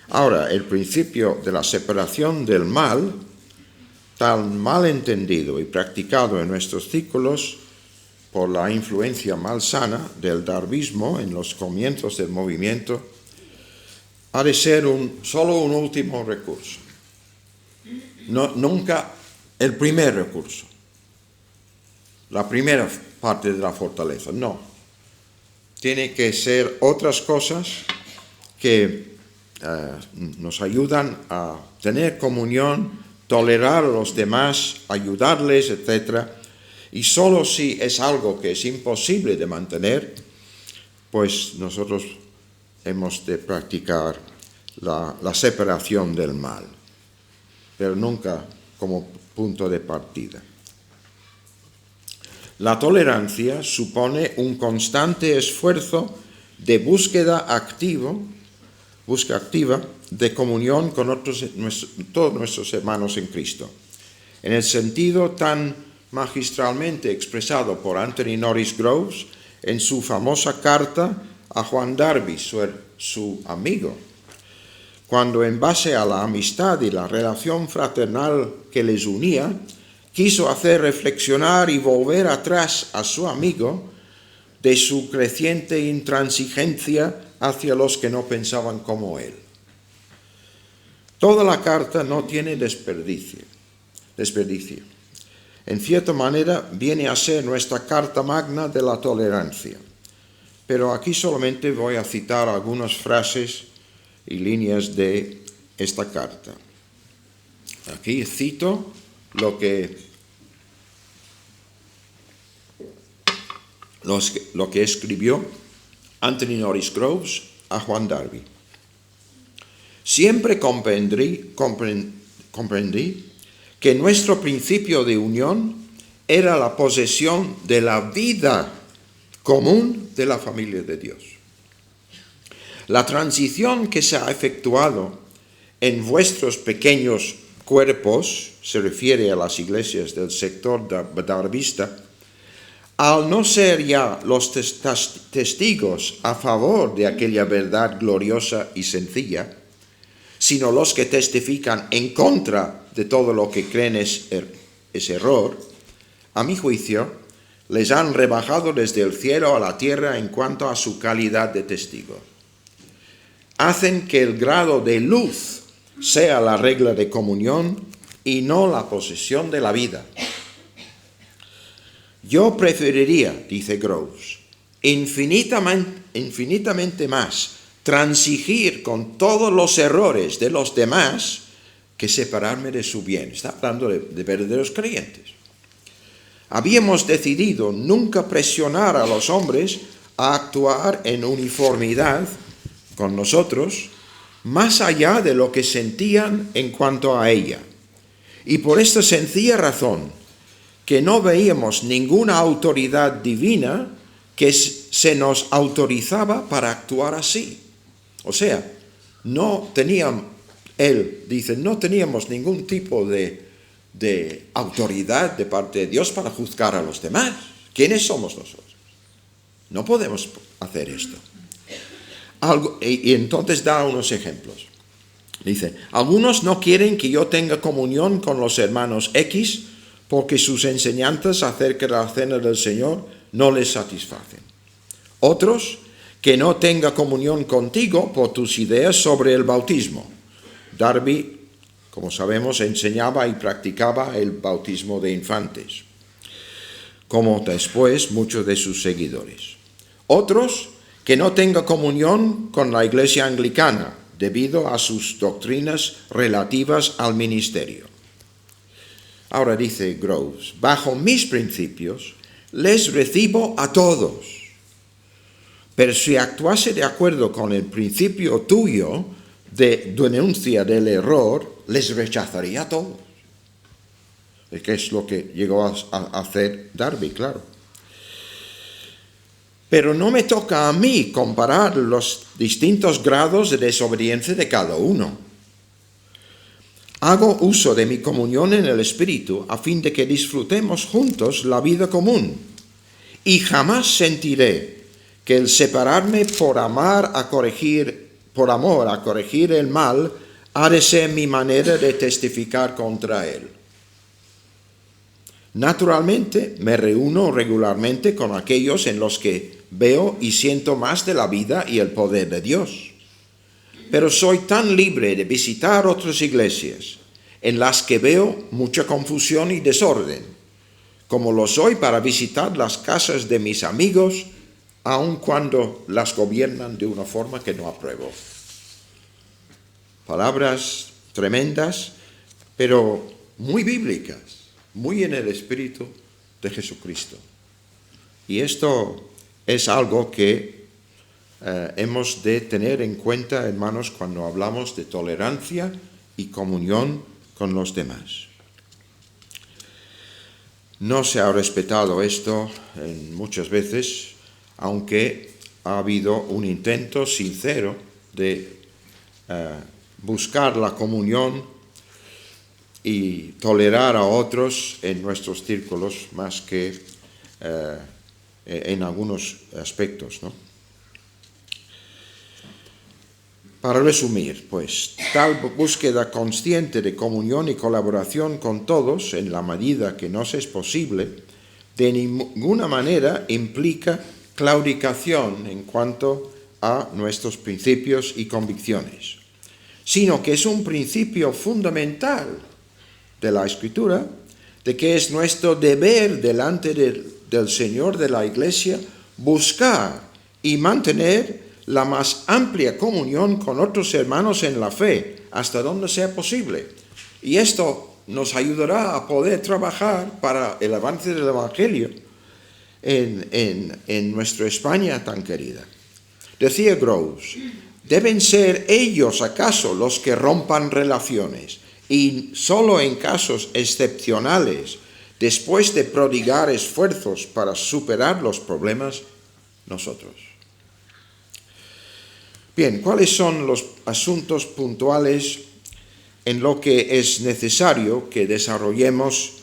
Ahora, el principio de la separación del mal, tan mal entendido y practicado en nuestros círculos por la influencia malsana del darwismo en los comienzos del movimiento, ha de ser solo un último recurso. No, nunca el primer recurso, la primera parte de la fortaleza, no. Tiene que ser otras cosas que nos ayudan a tener comunión, tolerar a los demás, ayudarles, etc. Y solo si es algo que es imposible de mantener, pues nosotros hemos de practicar la separación del mal, pero nunca como punto de partida. La tolerancia supone un constante esfuerzo de búsqueda activa de comunión con todos nuestros hermanos en Cristo, en el sentido tan magistralmente expresado por Anthony Norris Groves en su famosa carta a Juan Darby, su amigo, cuando en base a la amistad y la relación fraternal que les unía, quiso hacer reflexionar y volver atrás a su amigo de su creciente intransigencia hacia los que no pensaban como él. Toda la carta no tiene desperdicio. En cierta manera viene a ser nuestra carta magna de la tolerancia. Pero aquí solamente voy a citar algunas frases y líneas de esta carta. Aquí cito lo que lo que escribió Anthony Norris Groves a Juan Darby. Siempre comprendí que nuestro principio de unión era la posesión de la vida común de la familia de Dios. La transición que se ha efectuado en vuestros pequeños cuerpos, se refiere a las iglesias del sector darbista, al no ser ya los testigos a favor de aquella verdad gloriosa y sencilla, sino los que testifican en contra de todo lo que creen es error, a mi juicio, les han rebajado desde el cielo a la tierra en cuanto a su calidad de testigo. Hacen que el grado de luz sea la regla de comunión y no la posesión de la vida. Yo preferiría, dice Groves, infinitamente más transigir con todos los errores de los demás que separarme de su bien. Está hablando de verdaderos creyentes. Habíamos decidido nunca presionar a los hombres a actuar en uniformidad con nosotros, más allá de lo que sentían en cuanto a ella. Y por esta sencilla razón, que no veíamos ninguna autoridad divina que se nos autorizaba para actuar así. O sea, no teníamos ningún tipo de autoridad de parte de Dios para juzgar a los demás. ¿Quiénes somos nosotros? No podemos hacer esto. Y entonces da unos ejemplos. Dice, algunos no quieren que yo tenga comunión con los hermanos X porque sus enseñanzas acerca de la cena del Señor no les satisfacen. Otros, que no tenga comunión contigo por tus ideas sobre el bautismo. Darby, como sabemos, enseñaba y practicaba el bautismo de infantes, como después muchos de sus seguidores. Otros, que no tenga comunión con la Iglesia anglicana, debido a sus doctrinas relativas al ministerio. Ahora dice Groves, bajo mis principios, les recibo a todos. Pero si actuase de acuerdo con el principio tuyo de denuncia del error, les rechazaría a todos. Que es lo que llegó a hacer Darby, claro. Pero no me toca a mí comparar los distintos grados de desobediencia de cada uno. Hago uso de mi comunión en el Espíritu a fin de que disfrutemos juntos la vida común. Y jamás sentiré que el separarme por amor a corregir el mal ha de ser mi manera de testificar contra él. Naturalmente, me reúno regularmente con aquellos en los que veo y siento más de la vida y el poder de Dios. Pero soy tan libre de visitar otras iglesias en las que veo mucha confusión y desorden, como lo soy para visitar las casas de mis amigos, aun cuando las gobiernan de una forma que no apruebo. Palabras tremendas, pero muy bíblicas, muy en el espíritu de Jesucristo. Y esto es algo que hemos de tener en cuenta, hermanos, cuando hablamos de tolerancia y comunión con los demás. No se ha respetado esto muchas veces, aunque ha habido un intento sincero de buscar la comunión y tolerar a otros en nuestros círculos más que en algunos aspectos, ¿no? Para resumir, pues, tal búsqueda consciente de comunión y colaboración con todos, en la medida que nos es posible, de ninguna manera implica claudicación en cuanto a nuestros principios y convicciones, sino que es un principio fundamental de la Escritura, de que es nuestro deber delante del Señor de la Iglesia buscar y mantener la más amplia comunión con otros hermanos en la fe, hasta donde sea posible. Y esto nos ayudará a poder trabajar para el avance del Evangelio en nuestra España tan querida. Decía Groves, ¿deben ser ellos acaso los que rompan relaciones y solo en casos excepcionales, después de prodigar esfuerzos para superar los problemas, nosotros? Bien, ¿cuáles son los asuntos puntuales en lo que es necesario que desarrollemos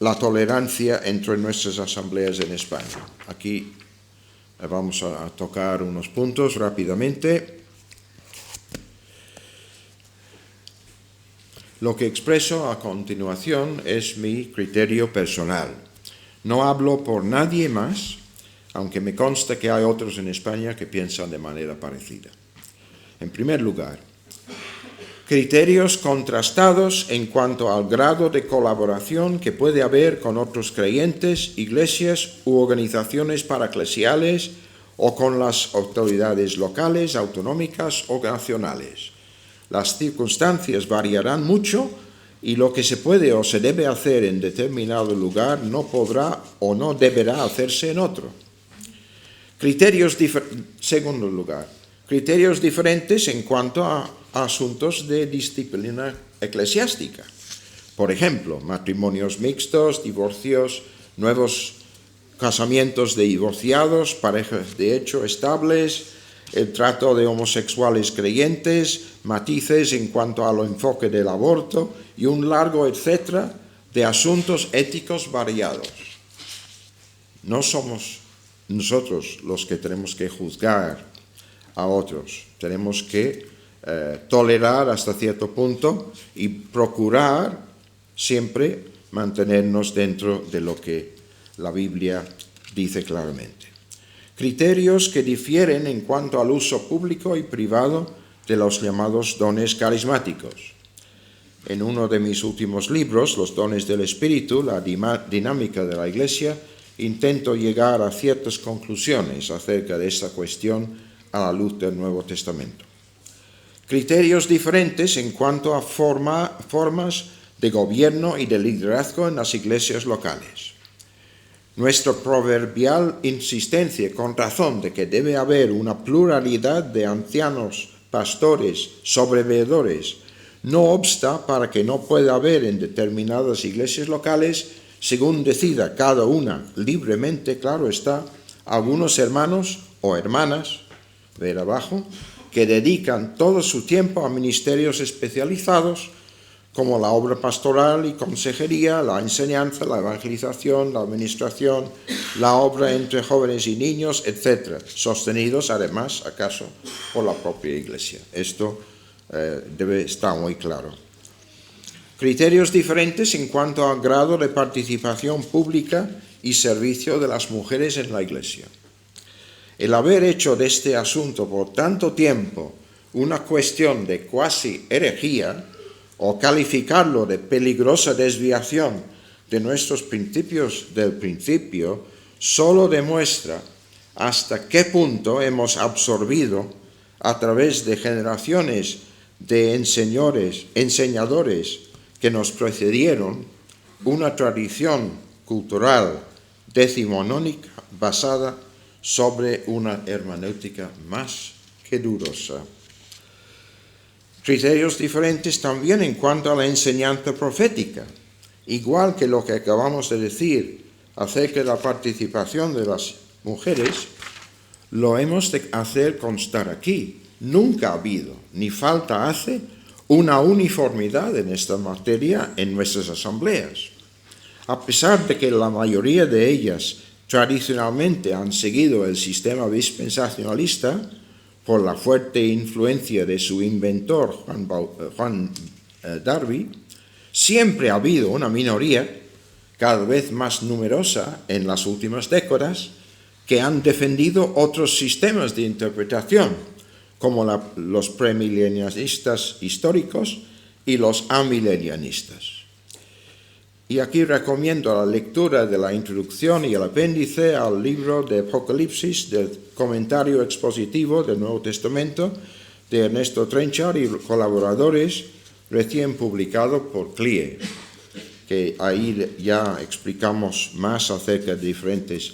la tolerancia entre nuestras asambleas en España? Aquí vamos a tocar unos puntos rápidamente. Lo que expreso a continuación es mi criterio personal. No hablo por nadie más, aunque me consta que hay otros en España que piensan de manera parecida. En primer lugar, criterios contrastados en cuanto al grado de colaboración que puede haber con otros creyentes, iglesias u organizaciones paraeclesiales o con las autoridades locales, autonómicas o nacionales. Las circunstancias variarán mucho y lo que se puede o se debe hacer en determinado lugar no podrá o no deberá hacerse en otro. Segundo lugar, criterios diferentes en cuanto a asuntos de disciplina eclesiástica. Por ejemplo, matrimonios mixtos, divorcios, nuevos casamientos de divorciados, parejas de hecho estables, el trato de homosexuales creyentes, matices en cuanto al enfoque del aborto y un largo etcétera de asuntos éticos variados. No somos nosotros los que tenemos que juzgar a otros, tenemos que tolerar hasta cierto punto y procurar siempre mantenernos dentro de lo que la Biblia dice claramente. Criterios que difieren en cuanto al uso público y privado de los llamados dones carismáticos. En uno de mis últimos libros, Los dones del Espíritu, la dinámica de la Iglesia, intento llegar a ciertas conclusiones acerca de esta cuestión a la luz del Nuevo Testamento. Criterios diferentes en cuanto a formas de gobierno y de liderazgo en las iglesias locales. Nuestra proverbial insistencia con razón de que debe haber una pluralidad de ancianos, pastores, sobreveedores, no obsta para que no pueda haber en determinadas iglesias locales, según decida cada una libremente, claro está, algunos hermanos o hermanas, ver abajo, que dedican todo su tiempo a ministerios especializados como la obra pastoral y consejería, la enseñanza, la evangelización, la administración, la obra entre jóvenes y niños, etc., sostenidos además, acaso, por la propia Iglesia. Esto debe estar muy claro. Criterios diferentes en cuanto al grado de participación pública y servicio de las mujeres en la Iglesia. El haber hecho de este asunto por tanto tiempo una cuestión de cuasi herejía, o calificarlo de peligrosa desviación de nuestros principios del principio, solo demuestra hasta qué punto hemos absorbido a través de generaciones de enseñadores que nos precedieron una tradición cultural decimonónica basada sobre una hermenéutica más que dudosa. Criterios diferentes también en cuanto a la enseñanza profética. Igual que lo que acabamos de decir acerca de la participación de las mujeres, lo hemos de hacer constar aquí. Nunca ha habido, ni falta hace, una uniformidad en esta materia en nuestras asambleas. A pesar de que la mayoría de ellas tradicionalmente han seguido el sistema dispensacionalista, por la fuerte influencia de su inventor, Juan Darby, siempre ha habido una minoría, cada vez más numerosa en las últimas décadas, que han defendido otros sistemas de interpretación, como los premilenianistas históricos y los amilenianistas. Y aquí recomiendo la lectura de la introducción y el apéndice al libro de Apocalipsis, del comentario expositivo del Nuevo Testamento de Ernesto Trenchard y colaboradores, recién publicado por CLIE, que ahí ya explicamos más acerca de diferentes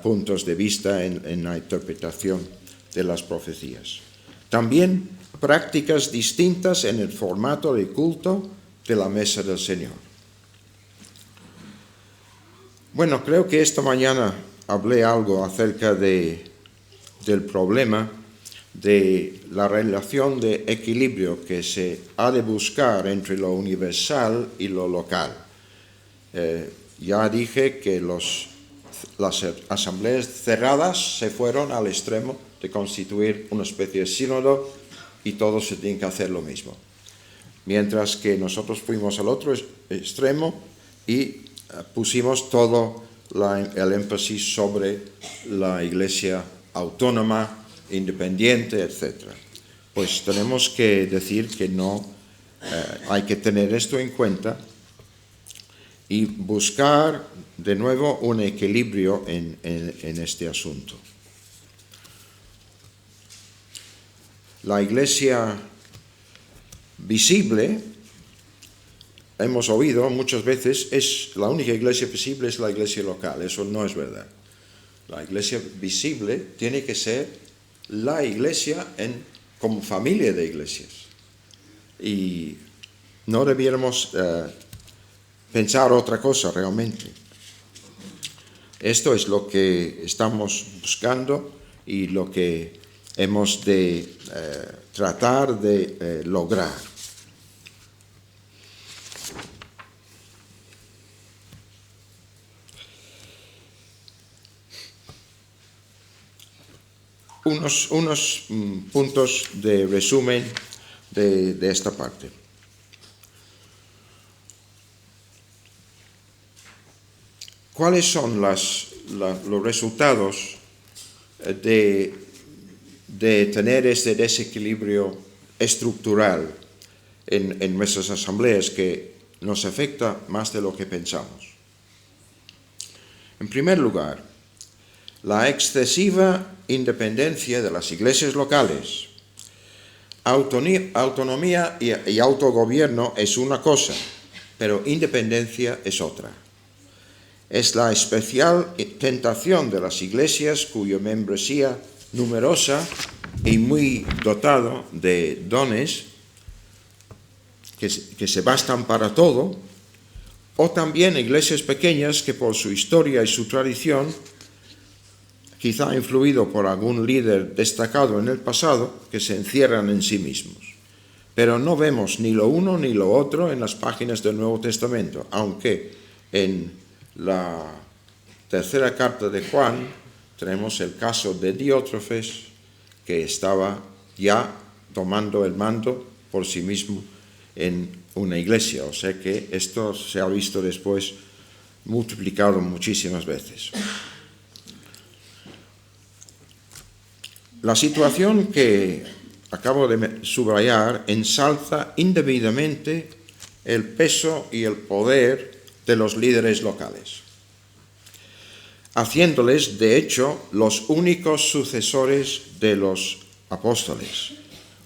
puntos de vista en la interpretación de las profecías. También prácticas distintas en el formato de culto de la mesa del Señor. Bueno, creo que esta mañana hablé algo acerca del problema de la relación de equilibrio que se ha de buscar entre lo universal y lo local. Ya dije que las asambleas cerradas se fueron al extremo de constituir una especie de sínodo y todos se tienen que hacer lo mismo. Mientras que nosotros fuimos al otro extremo y pusimos todo el énfasis sobre la Iglesia autónoma, independiente, etc. Pues tenemos que decir que no, hay que tener esto en cuenta y buscar de nuevo un equilibrio en este asunto. La Iglesia visible, hemos oído muchas veces, es la única iglesia visible es la iglesia local. Eso no es verdad. La iglesia visible tiene que ser la iglesia como familia de iglesias. Y no debiéramos pensar otra cosa realmente. Esto es lo que estamos buscando y lo que hemos de tratar de lograr. Unos puntos de resumen de esta parte. ¿Cuáles son los resultados de tener este desequilibrio estructural en nuestras asambleas que nos afecta más de lo que pensamos? En primer lugar, la excesiva independencia de las iglesias locales. Autonomía y autogobierno es una cosa, pero independencia es otra. Es la especial tentación de las iglesias cuya membresía numerosa y muy dotado de dones que se bastan para todo, o también iglesias pequeñas que por su historia y su tradición, quizá influido por algún líder destacado en el pasado, que se encierran en sí mismos. Pero no vemos ni lo uno ni lo otro en las páginas del Nuevo Testamento, aunque en la tercera carta de Juan tenemos el caso de Diótrefes, que estaba ya tomando el mando por sí mismo en una iglesia. O sea que esto se ha visto después multiplicado muchísimas veces. La situación que acabo de subrayar ensalza indebidamente el peso y el poder de los líderes locales, haciéndoles, de hecho, los únicos sucesores de los apóstoles,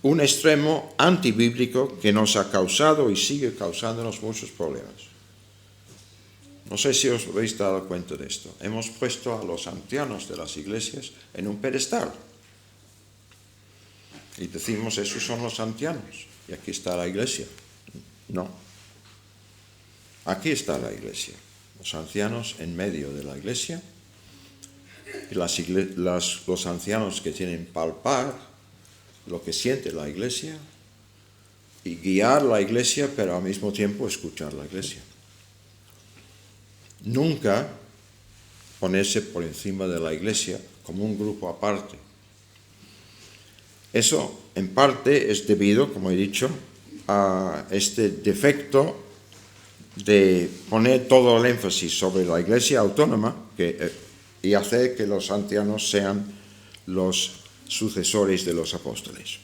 un extremo antibíblico que nos ha causado y sigue causándonos muchos problemas. No sé si os habéis dado cuenta de esto. Hemos puesto a los ancianos de las iglesias en un pedestal. Y decimos, esos son los ancianos, y aquí está la iglesia. No. Aquí está la iglesia. Los ancianos en medio de la iglesia, y los ancianos que tienen que palpar lo que siente la iglesia, y guiar la iglesia, pero al mismo tiempo escuchar la iglesia. Nunca ponerse por encima de la iglesia como un grupo aparte. Eso, en parte, es debido, como he dicho, a este defecto de poner todo el énfasis sobre la Iglesia autónoma y hacer que los ancianos sean los sucesores de los apóstoles.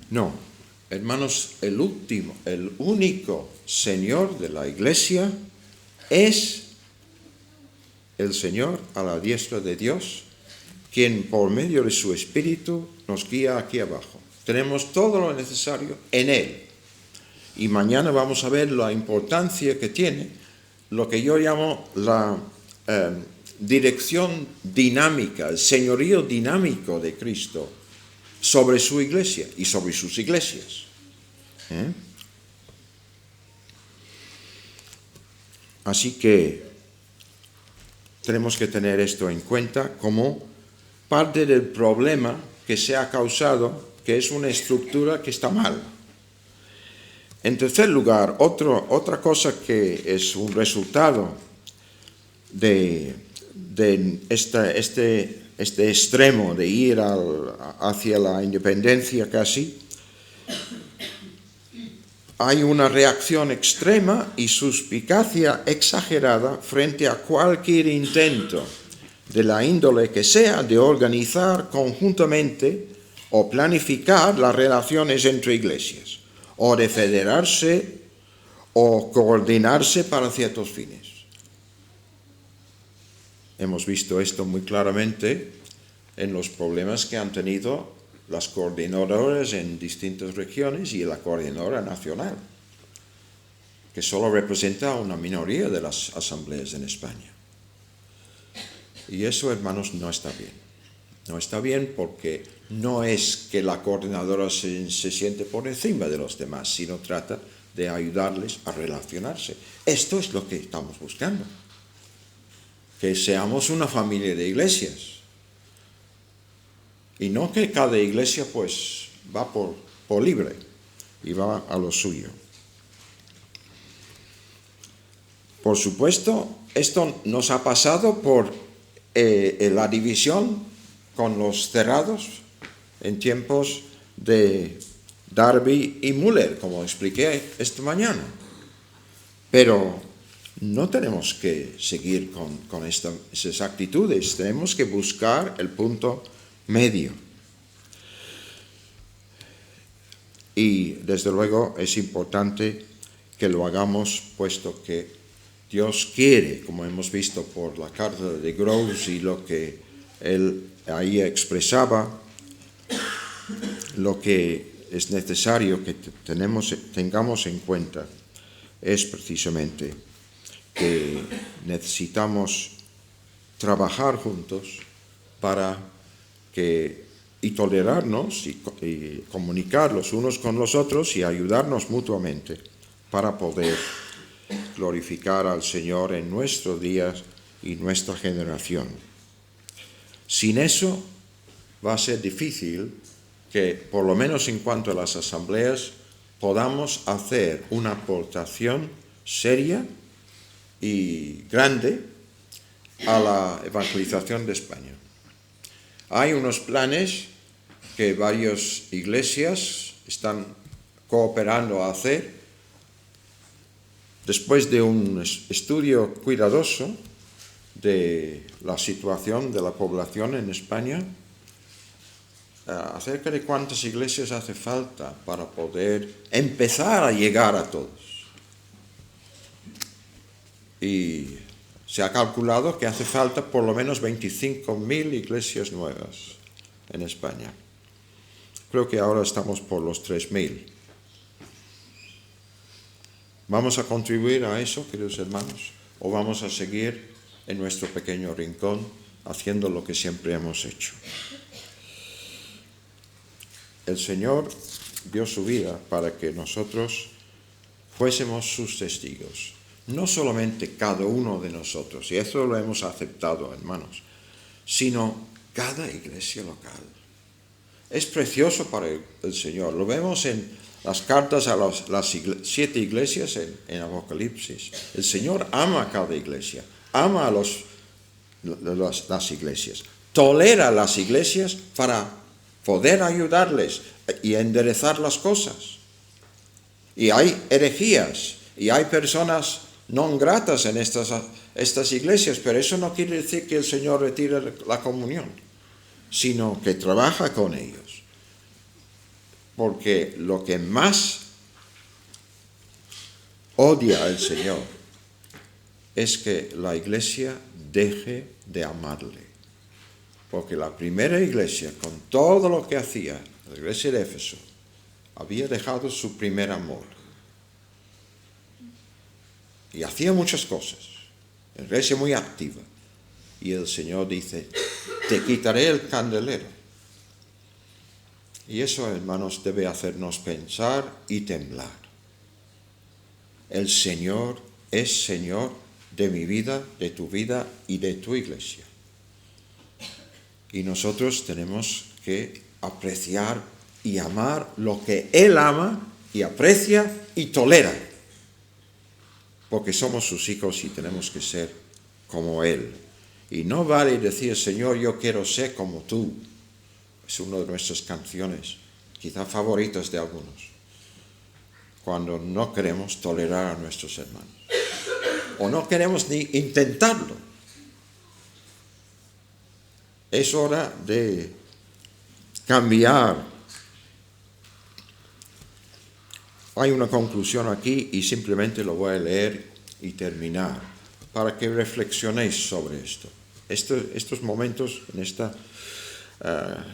No, hermanos, el único Señor de la Iglesia es el Señor a la diestra de Dios, quien por medio de su Espíritu nos guía aquí abajo. Tenemos todo lo necesario en Él. Y mañana vamos a ver la importancia que tiene lo que yo llamo dirección dinámica, el señorío dinámico de Cristo sobre su iglesia y sobre sus iglesias. Así que tenemos que tener esto en cuenta como parte del problema que se ha causado, que es una estructura que está mal. En tercer lugar, otra cosa que es un resultado de este extremo de ir hacia la independencia casi, hay una reacción extrema y suspicacia exagerada frente a cualquier intento de la índole que sea de organizar conjuntamente o planificar las relaciones entre iglesias, o de federarse o coordinarse para ciertos fines. Hemos visto esto muy claramente en los problemas que han tenido las coordinadoras en distintas regiones y la coordinadora nacional, que solo representa a una minoría de las asambleas en España. Y eso, hermanos, no está bien. No está bien porque no es que la coordinadora se siente por encima de los demás, sino trata de ayudarles a relacionarse. Esto es lo que estamos buscando. Que seamos una familia de iglesias. Y no que cada iglesia pues va por libre y va a lo suyo. Por supuesto, esto nos ha pasado por la división con los cerrados en tiempos de Darby y Müller, como expliqué esta mañana. Pero no tenemos que seguir con esas actitudes, tenemos que buscar el punto medio. Y desde luego es importante que lo hagamos, puesto que Dios quiere, como hemos visto por la carta de Groves y lo que él ahí expresaba, lo que es necesario que tengamos en cuenta es precisamente que necesitamos trabajar juntos y tolerarnos y comunicar los unos con los otros y ayudarnos mutuamente para poder glorificar al Señor en nuestros días y nuestra generación. Sin eso va a ser difícil que, por lo menos en cuanto a las asambleas, podamos hacer una aportación seria y grande a la evangelización de España. Hay unos planes que varias iglesias están cooperando a hacer después de un estudio cuidadoso de la situación de la población en España, acerca de cuántas iglesias hace falta para poder empezar a llegar a todos. Y se ha calculado que hace falta por lo menos 25.000 iglesias nuevas en España. Creo que ahora estamos por los 3.000. ¿Vamos a contribuir a eso, queridos hermanos? ¿O vamos a seguir en nuestro pequeño rincón haciendo lo que siempre hemos hecho? El Señor dio su vida para que nosotros fuésemos sus testigos. No solamente cada uno de nosotros, y eso lo hemos aceptado, hermanos, sino cada iglesia local. Es precioso para el Señor. Lo vemos en las cartas a las 7 iglesias en Apocalipsis. El Señor ama a cada iglesia, ama a las iglesias, tolera las iglesias para poder ayudarles y enderezar las cosas. Y hay herejías, y hay personas no gratas en estas iglesias, pero eso no quiere decir que el Señor retire la comunión, sino que trabaja con ellos. Porque lo que más odia al Señor es que la iglesia deje de amarle. Porque la primera iglesia, con todo lo que hacía, la iglesia de Éfeso, había dejado su primer amor. Y hacía muchas cosas. La iglesia muy activa. y el Señor dice, te quitaré el candelero. Y eso, hermanos, debe hacernos pensar y temblar. El Señor es Señor de mi vida, de tu vida y de tu iglesia. Y nosotros tenemos que apreciar y amar lo que Él ama y aprecia y tolera. Porque somos sus hijos y tenemos que ser como Él. Y no vale decir, Señor, yo quiero ser como tú. Es una de nuestras canciones, quizá favoritas de algunos. Cuando no queremos tolerar a nuestros hermanos. O no queremos ni intentarlo. Es hora de cambiar. Hay una conclusión aquí y simplemente lo voy a leer y terminar para que reflexionéis sobre esto. Estos momentos en esta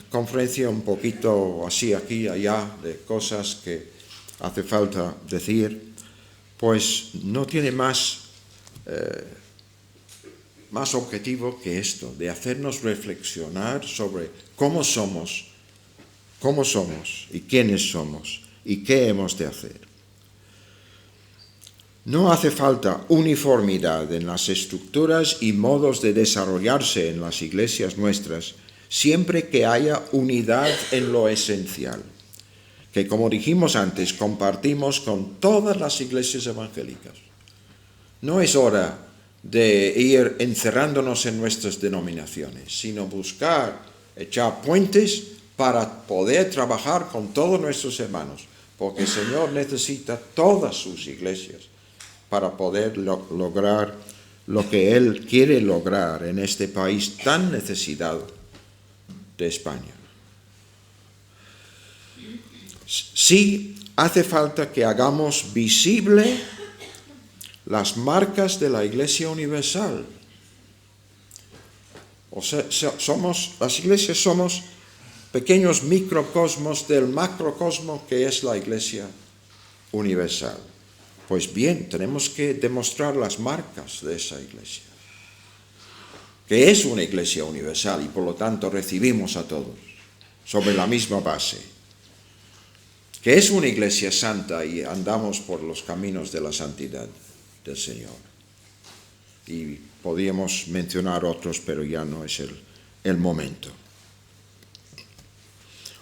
conferencia un poquito así aquí y allá de cosas que hace falta decir, pues no tiene más objetivo que esto, de hacernos reflexionar sobre cómo somos y quiénes somos y qué hemos de hacer. No hace falta uniformidad en las estructuras y modos de desarrollarse en las iglesias nuestras, siempre que haya unidad en lo esencial, que como dijimos antes, compartimos con todas las iglesias evangélicas. No es hora de ir encerrándonos en nuestras denominaciones, sino buscar, echar puentes para poder trabajar con todos nuestros hermanos, porque el Señor necesita todas sus iglesias para poder lograr lo que Él quiere lograr en este país tan necesitado de España. Sí, hace falta que hagamos visible las marcas de la Iglesia Universal. O sea, las iglesias somos pequeños microcosmos del macrocosmo que es la Iglesia Universal. Pues bien, tenemos que demostrar las marcas de esa iglesia, que es una iglesia universal y por lo tanto recibimos a todos sobre la misma base, que es una iglesia santa y andamos por los caminos de la santidad del Señor. Y podríamos mencionar otros, pero ya no es el momento.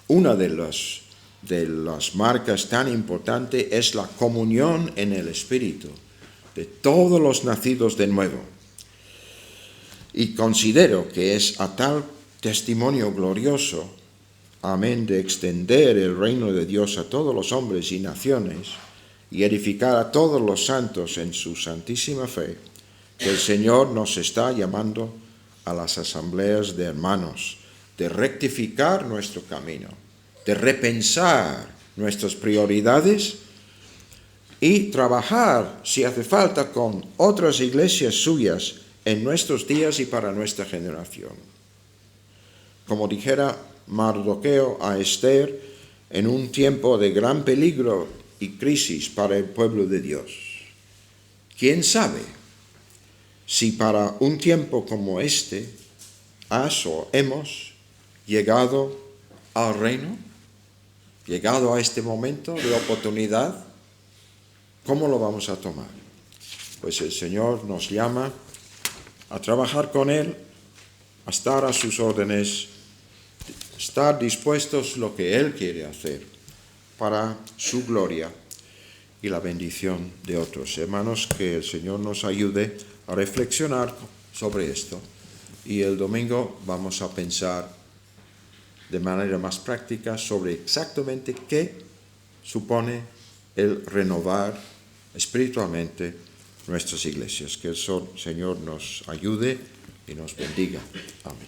Una de las marcas tan importantes es la comunión en el Espíritu de todos los nacidos de nuevo. Y considero que es a tal testimonio glorioso, amén, de extender el reino de Dios a todos los hombres y naciones y edificar a todos los santos en su santísima fe, que el Señor nos está llamando a las asambleas de hermanos, de rectificar nuestro camino, de repensar nuestras prioridades y trabajar, si hace falta, con otras iglesias suyas en nuestros días y para nuestra generación. Como dijera Mardoqueo a Esther, en un tiempo de gran peligro y crisis para el pueblo de Dios. ¿Quién sabe si para un tiempo como este has o hemos llegado al reino? Llegado a este momento de oportunidad, ¿cómo lo vamos a tomar? Pues el Señor nos llama a trabajar con Él, a estar a sus órdenes, estar dispuestos a lo que Él quiere hacer para su gloria y la bendición de otros. Hermanos, que el Señor nos ayude a reflexionar sobre esto y el domingo vamos a pensar de manera más práctica sobre exactamente qué supone el renovar espiritualmente nuestras iglesias. Que el Señor nos ayude y nos bendiga. Amén.